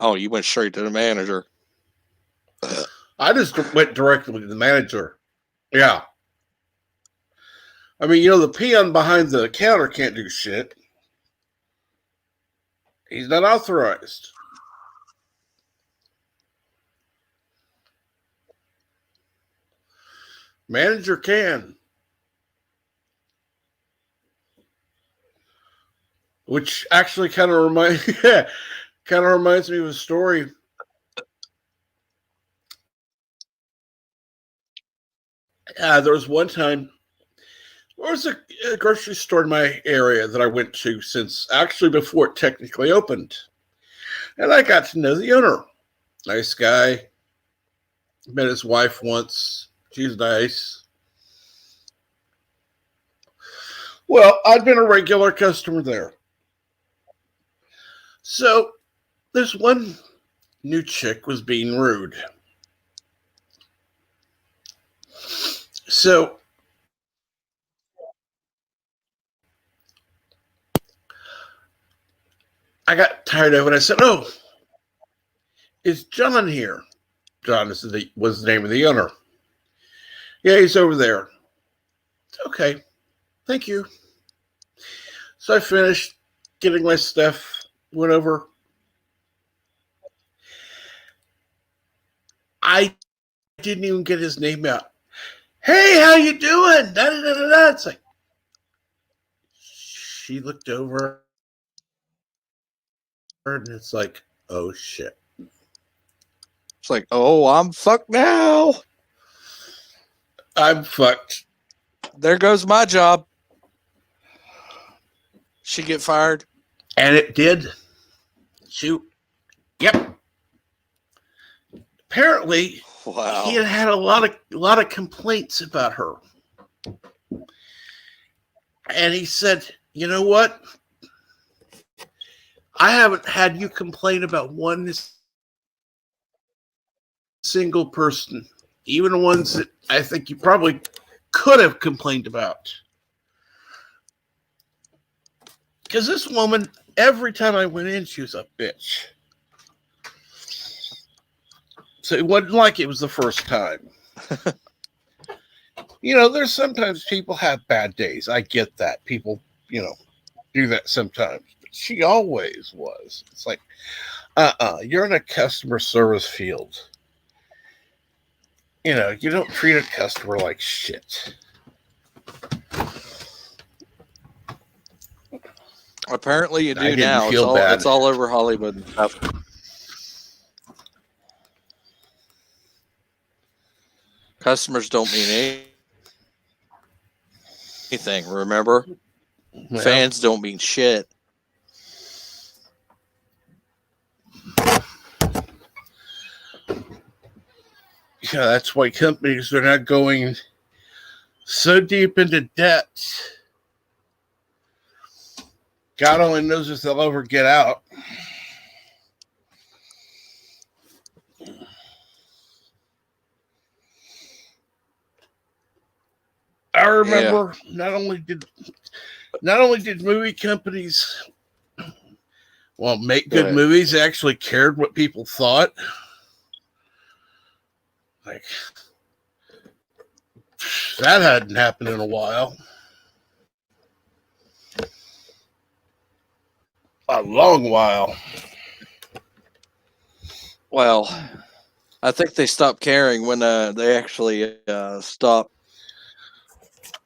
Oh, you went straight to the manager. I just went directly to the manager. Yeah. I mean, the peon behind the counter can't do shit. He's not authorized. Manager can. Which actually kind of reminds me of a story. There was one time there was a grocery store in my area that I went to since actually before it technically opened. And I got to know the owner. Nice guy. Met his wife once. She's nice. Well, I'd been a regular customer there. So there's one new chick was being rude. So I got tired of it. I said, "Oh, is John here?" John was the name of the owner. Yeah, he's over there. Okay, thank you. So I finished getting my stuff, went over. I didn't even get his name out. Hey, how you doing? Da, da, da, da, da. It's like, she looked over and it's like, oh shit. It's like, oh, I'm fucked now. I'm fucked. There goes my job. She get fired. And it did. Shoot. Yep. Apparently, Wow. he had a lot of complaints about her. And he said, you know what? I haven't had you complain about one single person, even the ones that I think you probably could have complained about. Because this woman, every time I went in, she was a bitch. So it wasn't like it was the first time. There's sometimes people have bad days. I get that. People, do that sometimes. But she always was. It's like, you're in a customer service field. You don't treat a customer like shit. Apparently you do I didn't now. feel bad. It's all over Hollywood and stuff. Customers don't mean anything, remember? Well, Fans don't mean shit. Yeah, that's why companies are not going so deep into debt. God only knows if they'll ever get out. I remember not only did movie companies make good movies, they actually cared what people thought. Like, that hadn't happened in a while. A long while. Well, I think they stopped caring when they actually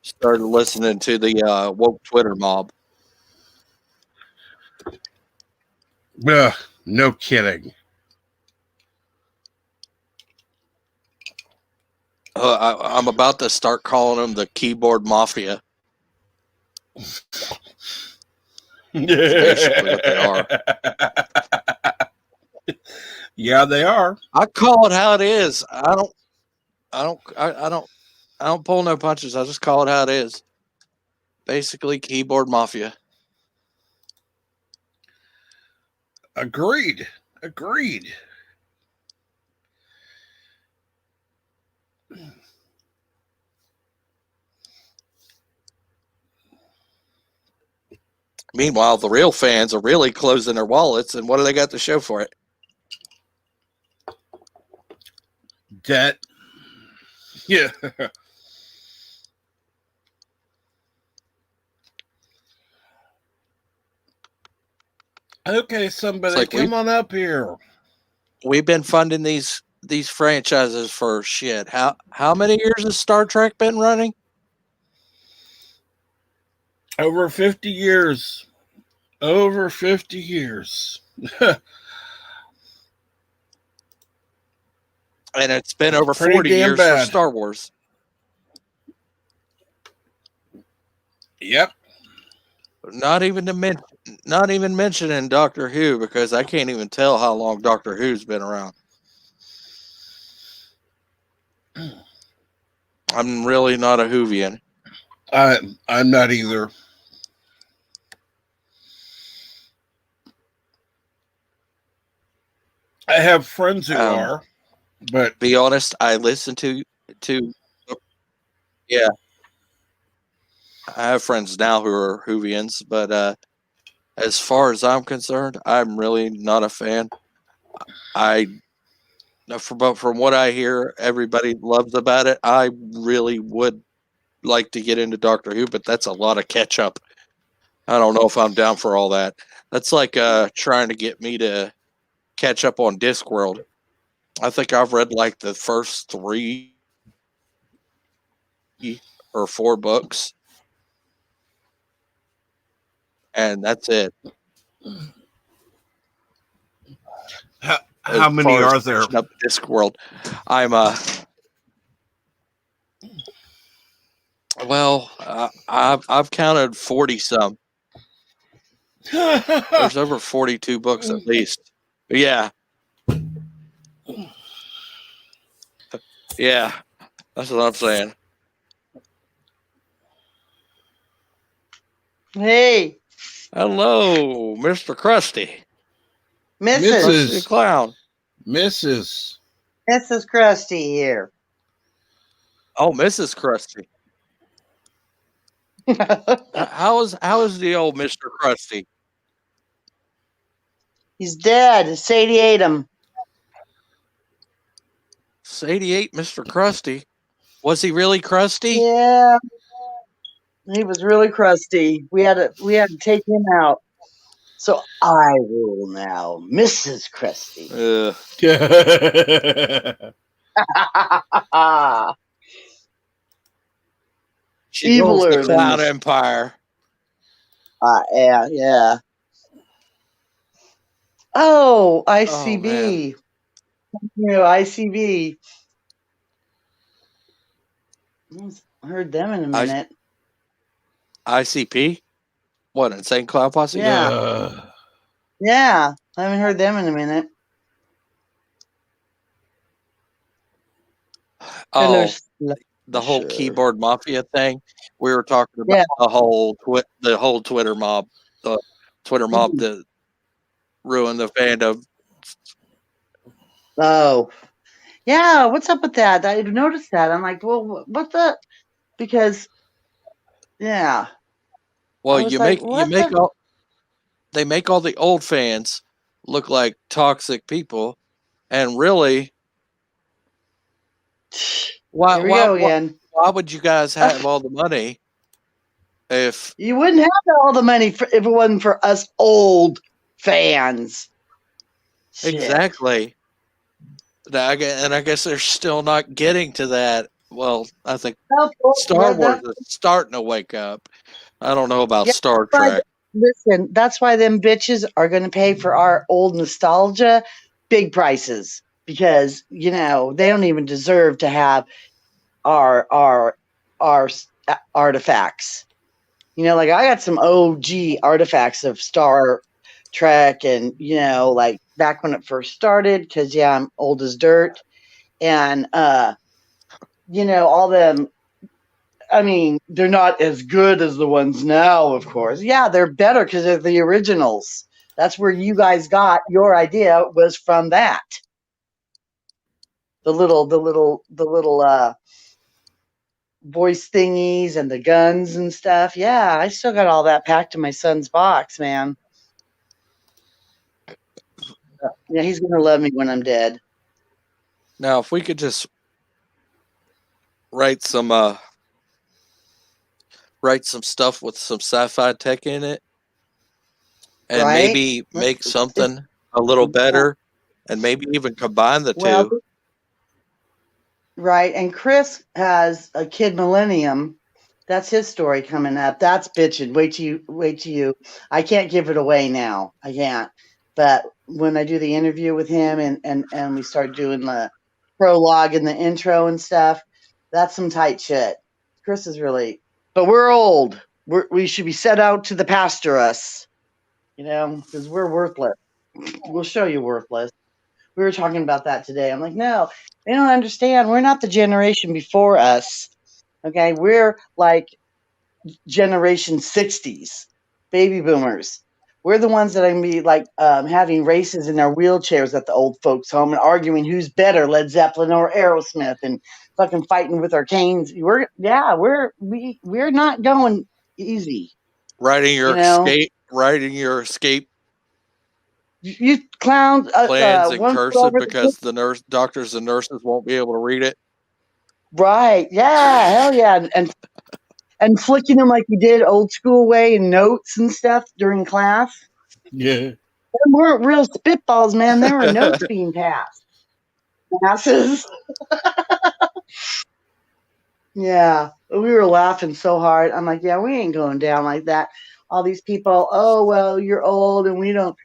started listening to the woke Twitter mob. No kidding. I'm about to start calling them the keyboard mafia. That's basically what they are. Yeah, they are. I call it how it is. I don't pull no punches. I just call it how it is. Basically, keyboard mafia. Agreed. Meanwhile, the real fans are really closing their wallets, and what do they got to show for it? Debt. Yeah. Okay, somebody come on up here. We've been funding these franchises for shit. How many years has Star Trek been running? Over 50 years. Over 50 years. And it's been over 40 years for Star Wars. Yep. Not even mentioning Doctor Who, because I can't even tell how long Doctor Who's been around. I'm really not a Whovian. I'm not either. I have friends who Um, are, but be honest, I listen to yeah. I have friends now who are Whovians, but as far as I'm concerned, I'm really not a fan. I from what I hear, everybody loves about it. I really would like to get into Doctor Who, but that's a lot of catch up. I don't know if I'm down for all that. That's like trying to get me to catch up on Discworld. I think I've read like the first 3 or 4 books, and that's it. how As many far as are there? catching up to Discworld, I'm well, I've counted 40 some. There's over 42 books at least. Yeah, yeah, that's what I'm saying. Hey, Hello, Mr. Krusty. Mrs. Krusty the Mrs. Clown. Mrs. Mrs. Krusty here. Oh, Mrs. Krusty. How is the old Mr. Krusty? He's dead. Sadie ate him. Sadie ate Mr. Krusty. Was he really crusty? Yeah, he was really crusty. We had to take him out. So I rule now, Mrs. Krusty. She rules the Eviler than Cloud this. Empire. Yeah. Oh, Oh man, ICB. ICB. I heard them in a I minute. ICP. What, Insane Clown Posse? Yeah. Yeah. I haven't heard them in a minute. Oh, Hello, the whole sure. keyboard mafia thing. We were talking about Yeah. the whole Twitter mob, the Twitter mob that ruined the fandom. Oh, yeah. What's up with that? I noticed that. I'm like, well, what the? Because, yeah. Well, I was like, what the? they make all the old fans look like toxic people, and really, why Here we why go why, again. why would you guys have all the money if You wouldn't have all the money if it wasn't for us old fans. Shit. exactly? And I guess they're still not getting to that. Well, I think Star Wars is starting to wake up. I don't know about Star Trek. Listen, that's why them bitches are going to pay for our old nostalgia big prices because they don't even deserve to have our artifacts. Like I got some OG artifacts of Star Trek and like back when it first started because I'm old as dirt and all them. I mean, they're not as good as the ones now, of course. Yeah, they're better because they're the originals. That's where you guys got your idea was from that. The little voice thingies and the guns and stuff. Yeah, I still got all that packed in my son's box, man. Yeah, he's gonna love me when I'm dead. Now, if we could just write some stuff with some sci-fi tech in it, and Right? maybe make something a little better, and maybe even combine the Well, two. right. And Chris has a Kid Millennium. That's his story coming up. That's bitching. Wait till you. I can't give it away now. I can't. But when I do the interview with him and we start doing the prologue and the intro and stuff, that's some tight shit. Chris is really. But we're old. We should be set out to the pasture us, because we're worthless. We'll show you worthless. We were talking about that today. I'm like, no, they don't understand. We're not the generation before us. Okay, we're like generation 60s, baby boomers. We're the ones that are gonna be like having races in our wheelchairs at the old folks' home and arguing who's better, Led Zeppelin or Aerosmith, and fucking fighting with our canes. We're not going easy. Writing your escape You clowns, plans in one flew cursive over the because the doctors and nurses won't be able to read it. right, yeah, hell yeah, and flicking them like you did old school way in notes and stuff during class. Yeah. They weren't real spitballs, man. There were notes being passed. Masses. Yeah, we were laughing so hard. I'm like, yeah, we ain't going down like that. All these people, oh well, you're old, and we don't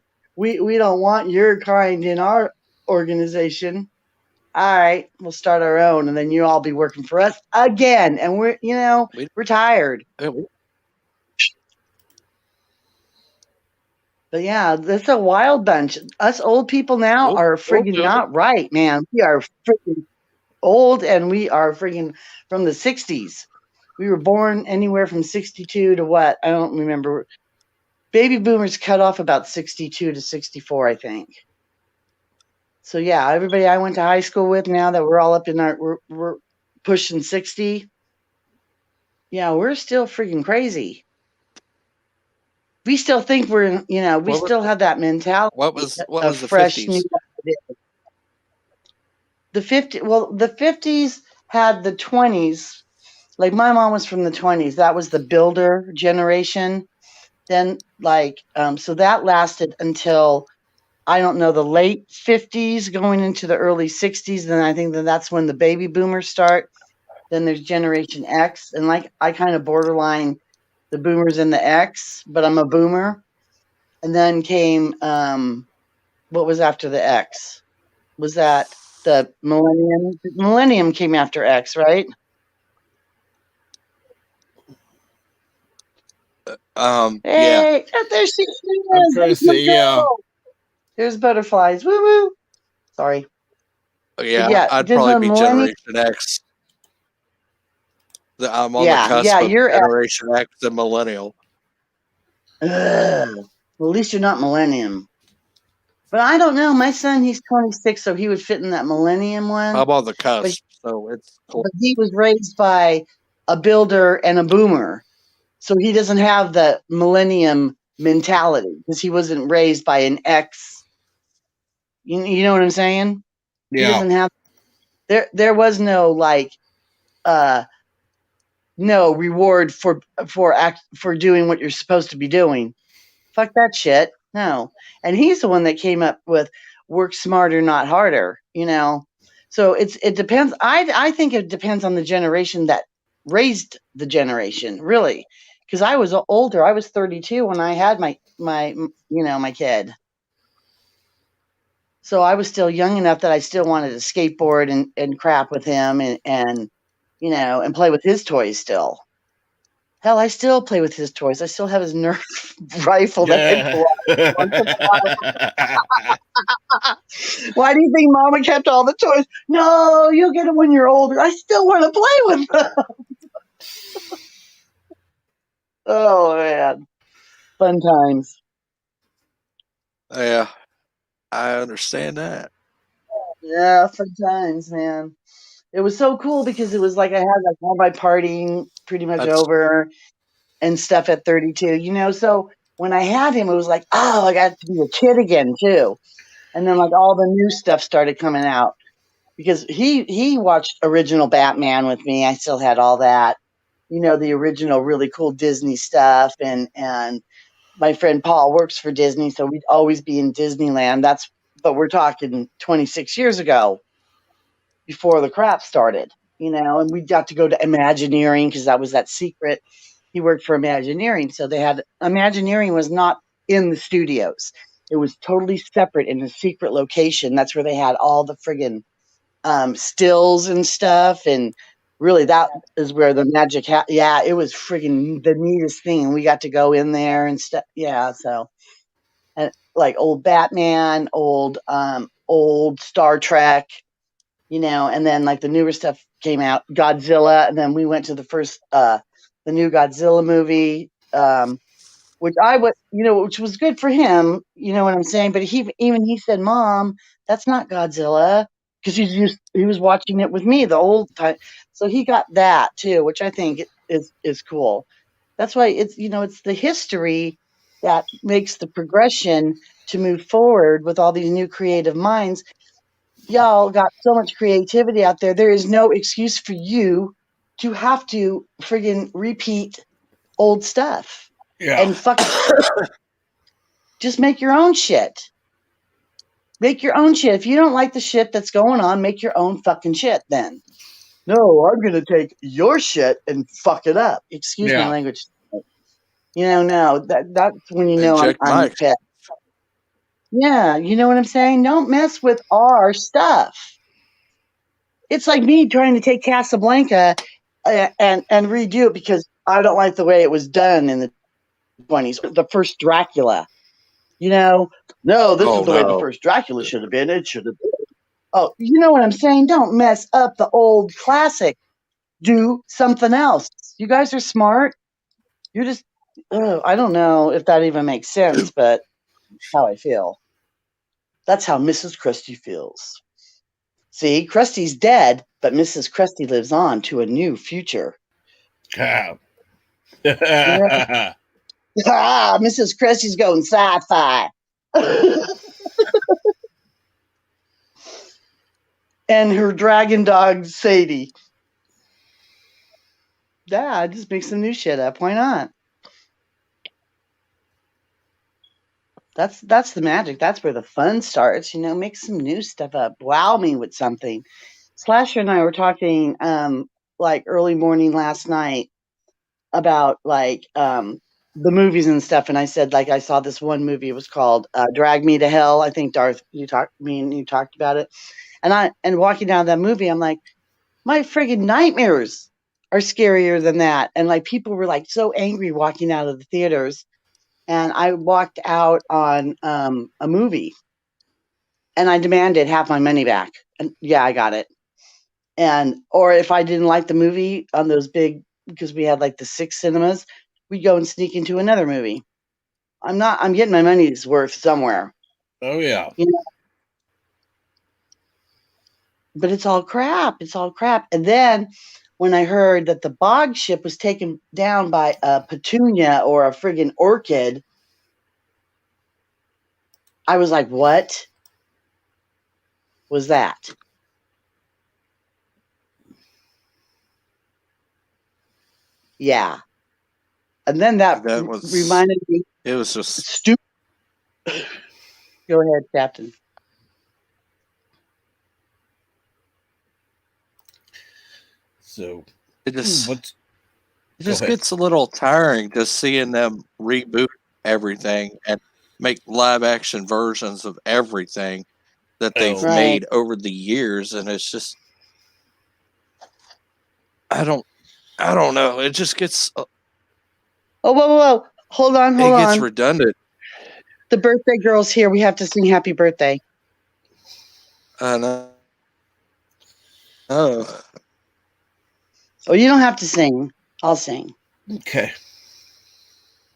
want your kind in our organization. All right, we'll start our own, and then you all be working for us again. And we're tired. But yeah, that's a wild bunch. Us old people now are friggin' not right, man. We are friggin' old, and we are friggin' from the 60s. We were born anywhere from 62 to what? I don't remember. Baby boomers cut off about 62 to 64, I think. So yeah, everybody I went to high school with, now that we're all up in we're pushing 60. Yeah, we're still freaking crazy. We still think we're, we still have that mentality. What was the fresh 50s? new ideas. The 50s had the 20s. Like my mom was from the 20s. That was the builder generation. Then so that lasted until I don't know, the late 50s going into the early 60s. Then I think that's when the baby boomers start. Then there's Generation X, and like I kind of borderline the boomers and the X, but I'm a boomer. And then came what was after the X? Was that the millennium? Millennium came after X, right? Yeah. Hey, there she is. I'm trying to say, yeah. There's butterflies. Woo woo. Sorry. Yeah, I'd probably be millennium. Generation X. I'm on Yeah, the cusp yeah, of you're Generation X and Millennial. Well, at least you're not millennium. But I don't know. My son, he's 26, so he would fit in that millennium one. I'm on the cusp, so it's cool. But he was raised by a builder and a boomer. So he doesn't have the millennium mentality because he wasn't raised by an X. You know what I'm saying? Yeah. He doesn't have there was no no reward for doing what you're supposed to be doing. Fuck that shit. No. And he's the one that came up with work smarter, not harder, So it depends. I think it depends on the generation that raised the generation, really. Because I was older. I was 32 when I had my kid. So I was still young enough that I still wanted to skateboard and crap with him and play with his toys still. Hell, I still play with his toys. I still have his Nerf rifle that I pull out once in a while. Why do you think Mama kept all the toys? No, you'll get them when you're older. I still want to play with them. Oh, man. Fun times. Yeah, I understand that. Yeah, fun times, man. It was so cool because it was like I had all my partying pretty much over and stuff at 32, So when I had him, it was like, oh, I got to be a kid again, too. And then like all the new stuff started coming out because he watched original Batman with me. I still had all that, the original really cool Disney stuff. And my friend Paul works for Disney, so we'd always be in Disneyland. But we're talking 26 years ago before the crap started, and we got to go to Imagineering because that was that secret. He worked for Imagineering. So Imagineering was not in the studios. It was totally separate in a secret location. That's where they had all the friggin' stills and stuff. And really, that is where the magic yeah, it was friggin' the neatest thing. And we got to go in there and stuff. Yeah, so like old Batman, old Star Trek, and then like the newer stuff came out, Godzilla, and then we went to the first the new Godzilla movie. which I would, which was good for him. You know what I'm saying? But he said, "Mom, that's not Godzilla," because he was watching it with me the old time, so he got that too, which I think is cool. That's why it's the history that makes the progression to move forward with all these new creative minds. Y'all got so much creativity out there. There is no excuse for you to have to friggin' repeat old stuff Yeah. and fuck. Just make your own shit. Make your own shit. If you don't like the shit that's going on, make your own fucking shit then. No, I'm going to take your shit and fuck it up. Excuse my Yeah. language. No, that's when Inject I'm my pissed. Yeah, you know what I'm saying? Don't mess with our stuff. It's like me trying to take Casablanca and redo it because I don't like the way it was done in the 20s. The first Dracula. No, this Oh, is the way the no. first Dracula should have been. It should have been. Oh, you know what I'm saying? Don't mess up the old classic. Do something else. You guys are smart. You're just, I don't know if that even makes sense, but how I feel. That's how Mrs. Krusty feels. See, Krusty's dead, but Mrs. Krusty lives on to a new future. Yeah. Yeah. Ah, Mrs. Krusty's going sci-fi. And her dragon dog, Sadie. Yeah, just make some new shit up. Why not? That's the magic. That's where the fun starts. Make some new stuff up. Wow me with something. Slasher and I were talking like early morning last night about like the movies and stuff, and I said like I saw this one movie. It was called Drag Me to Hell. I think Darth, you talked about it, and walking down that movie, I'm like, my friggin' nightmares are scarier than that. And like people were like so angry walking out of the theaters, and I walked out on a movie, and I demanded half my money back. And yeah, I got it. Or if I didn't like the movie on those big, because we had like the 6 cinemas, we'd go and sneak into another movie. I'm getting my money's worth somewhere. Oh yeah. But it's all crap. It's all crap. And then when I heard that the Bog ship was taken down by a petunia or a friggin' orchid, I was like, what was that? Yeah. And then that was reminded me. It was just Stupid. Go ahead, Captain. So it just what's it just Go ahead. gets a little tiring just seeing them reboot everything and make live action versions of everything that they've Right. made over the years, and it's just I don't know. It just gets Oh, whoa. Hold on. it gets redundant. The birthday girl's here. We have to sing happy birthday. I know. Oh, Oh, you don't have to sing. I'll sing. Okay.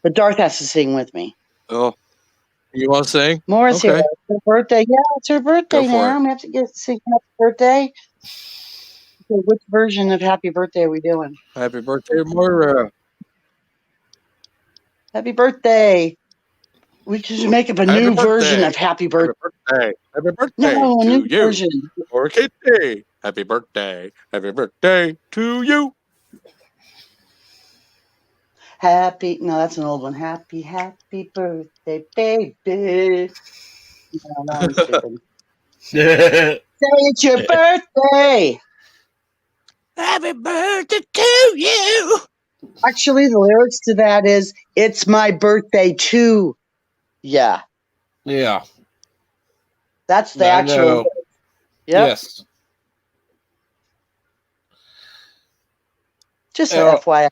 But Darth has to sing with me. oh, you want to sing? Morris Okay. here. It's her birthday. Yeah, it's her birthday Go for now. it. We have to sing happy birthday. Okay, which version of happy birthday are we doing? Happy birthday, Moira. Happy birthday. We should make up a Happy new version birthday. of happy birthday. Happy birthday No, a to new you. version. Or Kitty. Happy birthday. Happy birthday to you. No, that's an old one. Happy birthday, baby. No, that one's stupid. Say it's your birthday. Happy birthday to you. Actually, the lyrics to that is, it's my birthday too. Yeah, Yeah. that's the I actual know. lyrics. Yep. Yes. Just I a don't, FYI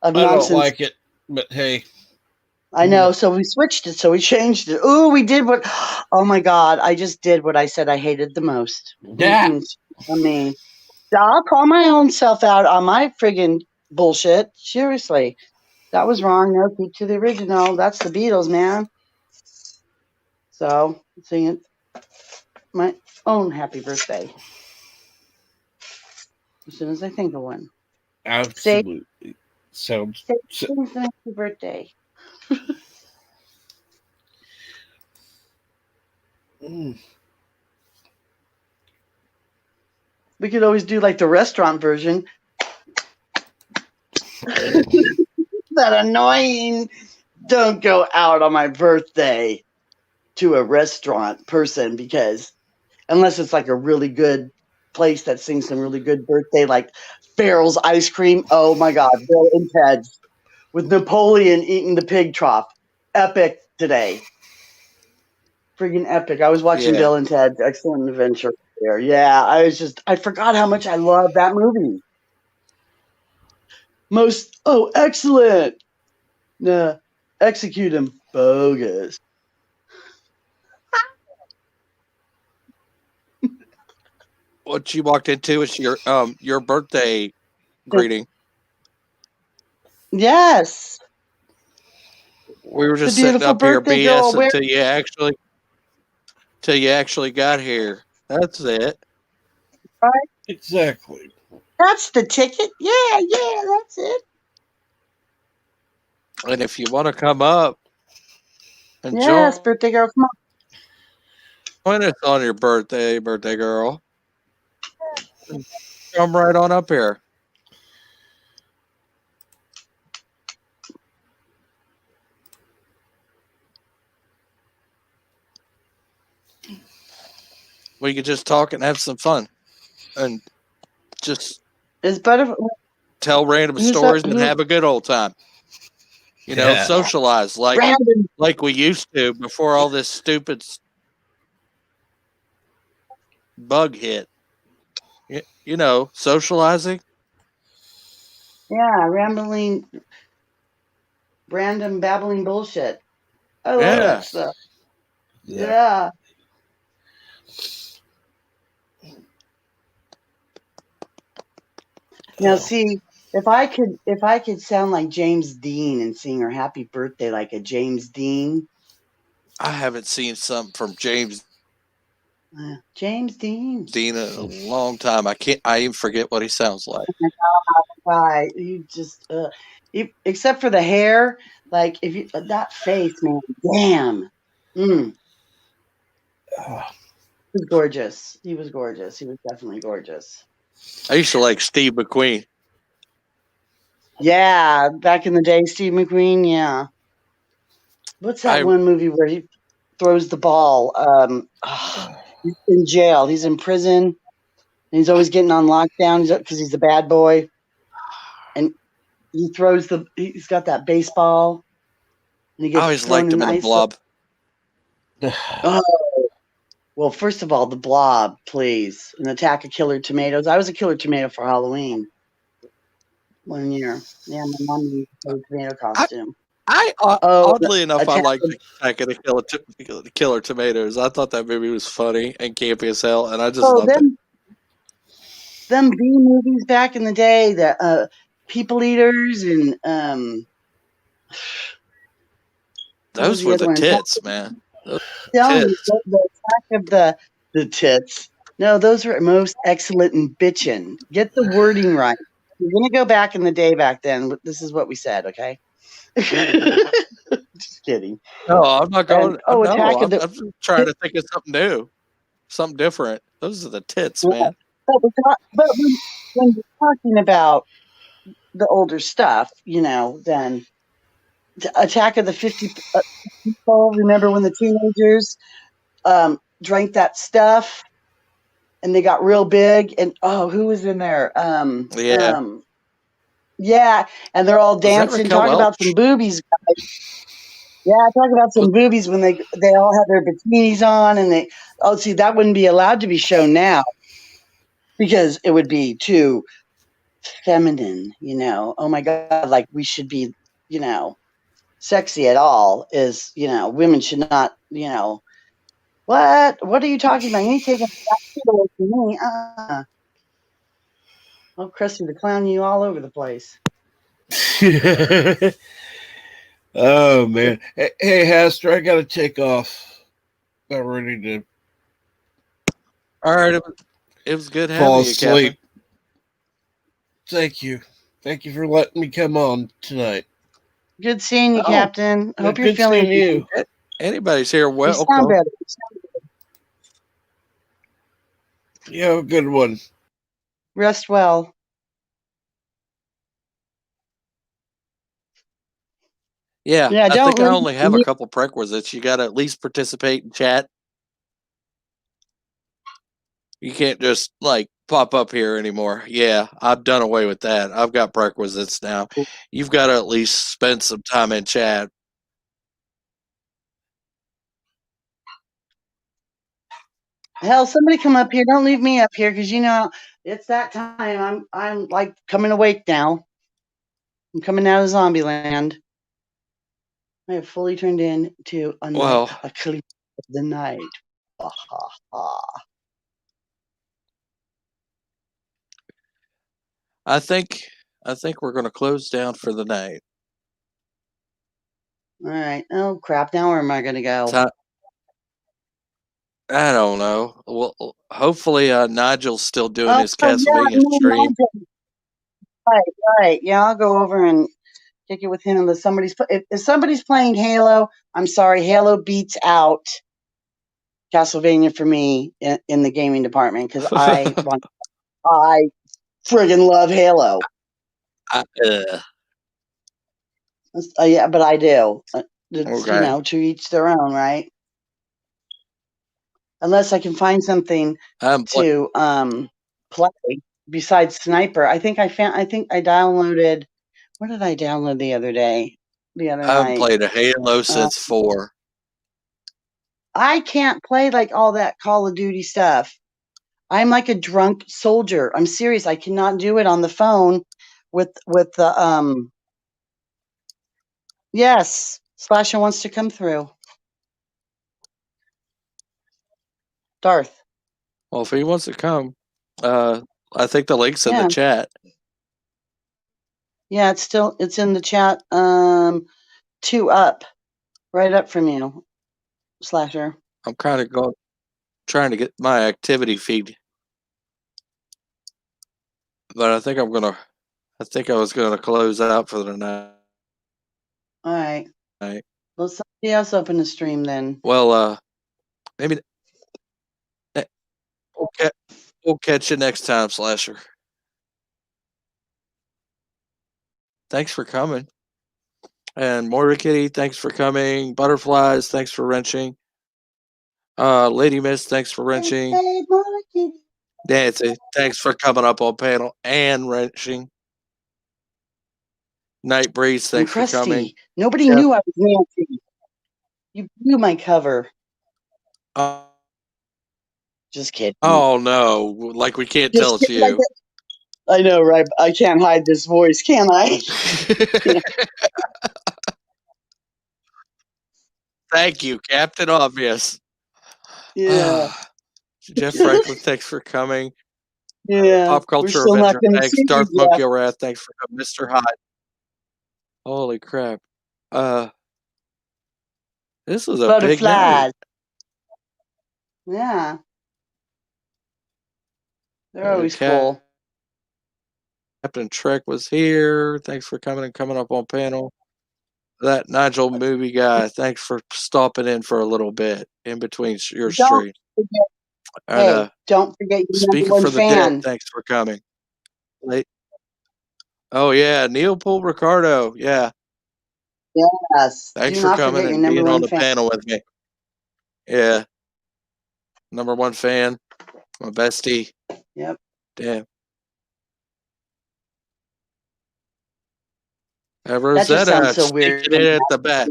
of I don't nonsense. like it, but hey. I know. So we switched it. So we changed it. Ooh, we did what? Oh my God. I just did what I said I hated the most. Yeah. I mean, I'll call my own self out on my friggin' bullshit. Seriously. That was wrong. No, keep to the original. That's the Beatles, man. So, singing my own happy birthday as soon as I think of one. Absolutely. Sounds. Say happy birthday. Mm. We could always do like the restaurant version. That annoying. Don't go out on my birthday to a restaurant person, because unless it's like a really good place that sings some really good birthday, like Farrell's Ice Cream. Oh my God, Bill and Ted's with Napoleon eating the pig trough. Epic today. Freaking epic. I was watching Yeah. Bill and Ted's Excellent Adventure there. Yeah, I forgot how much I love that movie. Excellent. Nah, execute him. Bogus. What you walked into is your birthday greeting. Yes. We were The just sitting beautiful up here birthday girl. BS until you actually got here. That's it. Exactly. That's the ticket. Yeah, that's it. And if you want to come up and Yes, birthday girl. Come on. join us on your birthday girl, come right on up here. We could just talk and have some fun, and just Is Butterfly tell random stories and have a good old time. You know, Yeah. socialize random? like we used to before all this stupid bug hit. You know, socializing. Yeah, random babbling bullshit. I love that Yeah. stuff. Yeah. Yeah. Now, see, if I could sound like James Dean and sing her happy birthday like a James Dean. I haven't seen something from James James Dean. Dean in a long time. I even forget what he sounds like. Right. You just except for the hair, like if you that face, man, damn. Mm, he was gorgeous. He was gorgeous. He was definitely gorgeous. I used to like Steve McQueen. Yeah, back in the day, Steve McQueen, yeah. What's that one movie where he throws the ball? He's in jail. He's in prison. And he's always getting on lockdown because he's a bad boy. And he's got that baseball. And he I gets always thrown liked him in the ice. Blob. Oh, well, first of all, the Blob, please. An Attack of Killer Tomatoes. I was a killer tomato for Halloween 1 year. Yeah, my mom used a tomato costume. Oddly enough, I Attack liked Attack of the Killer Tomatoes. I thought that movie was funny and campy as hell, and I just loved it. Them B movies back in the day, the People Eaters and Those were the tits, man. The Attack of the Tits. No, those were most excellent and bitchin'. Get the wording right. You're gonna go back in the day back then. This is what we said, okay? Just kidding. No, I'm not going. And, no, I'm just trying to think of something new, something different. Those are the tits, man. But when we're talking about the older stuff, you know, then Attack of the 50 People. Remember when the teenagers drank that stuff and they got real big? And who was in there? Yeah, and they're all dancing. Talk about some boobies, guys. Yeah, talk about some boobies when they all have their bikinis on and they. Oh, see, that wouldn't be allowed to be shown now because it would be too feminine, you know. Oh my God, like we should be, you know, sexy at all is, you know, women should not, you know. What are you talking about? You ain't taking that shit away from me. Oh, Krusty the Clown, you all over the place. Oh man. Hey, Haster, I gotta take off. About ready to All right, it was good fall having you, Captain. asleep. Thank you. Thank you for letting me come on tonight. Good seeing you, Oh, Captain. I hope you're Good feeling seeing you. anybody's here. You sound Welcome. better. You have a good one. Rest well. Yeah, Yeah, I don't think I leave. only have a couple prerequisites. You got to at least participate in chat. You can't just like pop up here anymore. Yeah, I've done away with that. I've got prerequisites now. You've got to at least spend some time in chat. Hell, somebody come up here. Don't leave me up here because you know it's that time. I'm like coming awake now. I'm coming out of zombie land. I have fully turned into a Well, a creep of the night. Ha ha ha. I think we're going to close down for the night. All right. Oh crap! Now where am I gonna go? I don't know. Well, hopefully Nigel's still doing his Yeah, Castlevania no, stream. right, right. Yeah, I'll go over and kick it with him unless if somebody's playing Halo. I'm sorry, Halo beats out Castlevania for me in the gaming department because I friggin' love Halo. Yeah, but I do. It's Okay. to each their own, right? Unless I can find something to play besides Sniper. I think I downloaded. What did I download the other day? The other I haven't night. played a Halo since 4. I can't play like all that Call of Duty stuff. I'm like a drunk soldier. I'm serious. I cannot do it on the phone with the. Yes, Slasher wants to come through. Darth. Well, if he wants to come, I think the link's in the Yeah. chat. Yeah, it's in the chat. 2 up, right up from you, Slasher. I'm kind of trying to get my activity feed, but I think I was gonna close out for the night. All right. Well, somebody else open the stream then. Well, maybe we'll catch you next time, Slasher. Thanks for coming. And Moira Kitty, thanks for coming. Butterflies, thanks for wrenching. Lady Miss, thanks for wrenching. Nancy, thanks for coming up on panel and wrenching. Night Breeze, thanks for coming. Nobody knew I was Nancy. You blew my cover. Just kidding. Oh no! Like we can't tell it's you. I know, right? I can't hide this voice, can I? Thank you, Captain Obvious. Yeah. Jeff Franklin, thanks for coming. Yeah. Pop We're Culture still not Avenger, going to thanks. see Darth you, Monkey Jeff. Wrath, thanks for coming. Mr. Hyde. Holy crap. This was a big night. Yeah. They're always cool. Captain Trek was here. Thanks for coming and coming up on panel. That Nigel movie guy, thanks for stopping in for a little bit in between your stream. Hey, don't forget your number Speaking one for the fan. dead, thanks for coming. Oh yeah, Neil Pool Ricardo, yeah. Yes. Thanks Do for not coming forget your and number being on one the fan. panel with me. Yeah. Number one fan. My bestie. Yep. Damn. That just sounds so weird. Sneaking in at the back.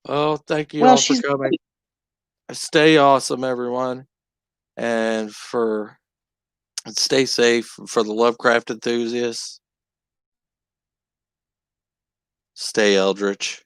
Oh, thank you all for coming. Great. Stay awesome, everyone. And stay safe for the Lovecraft enthusiasts. Stay eldritch.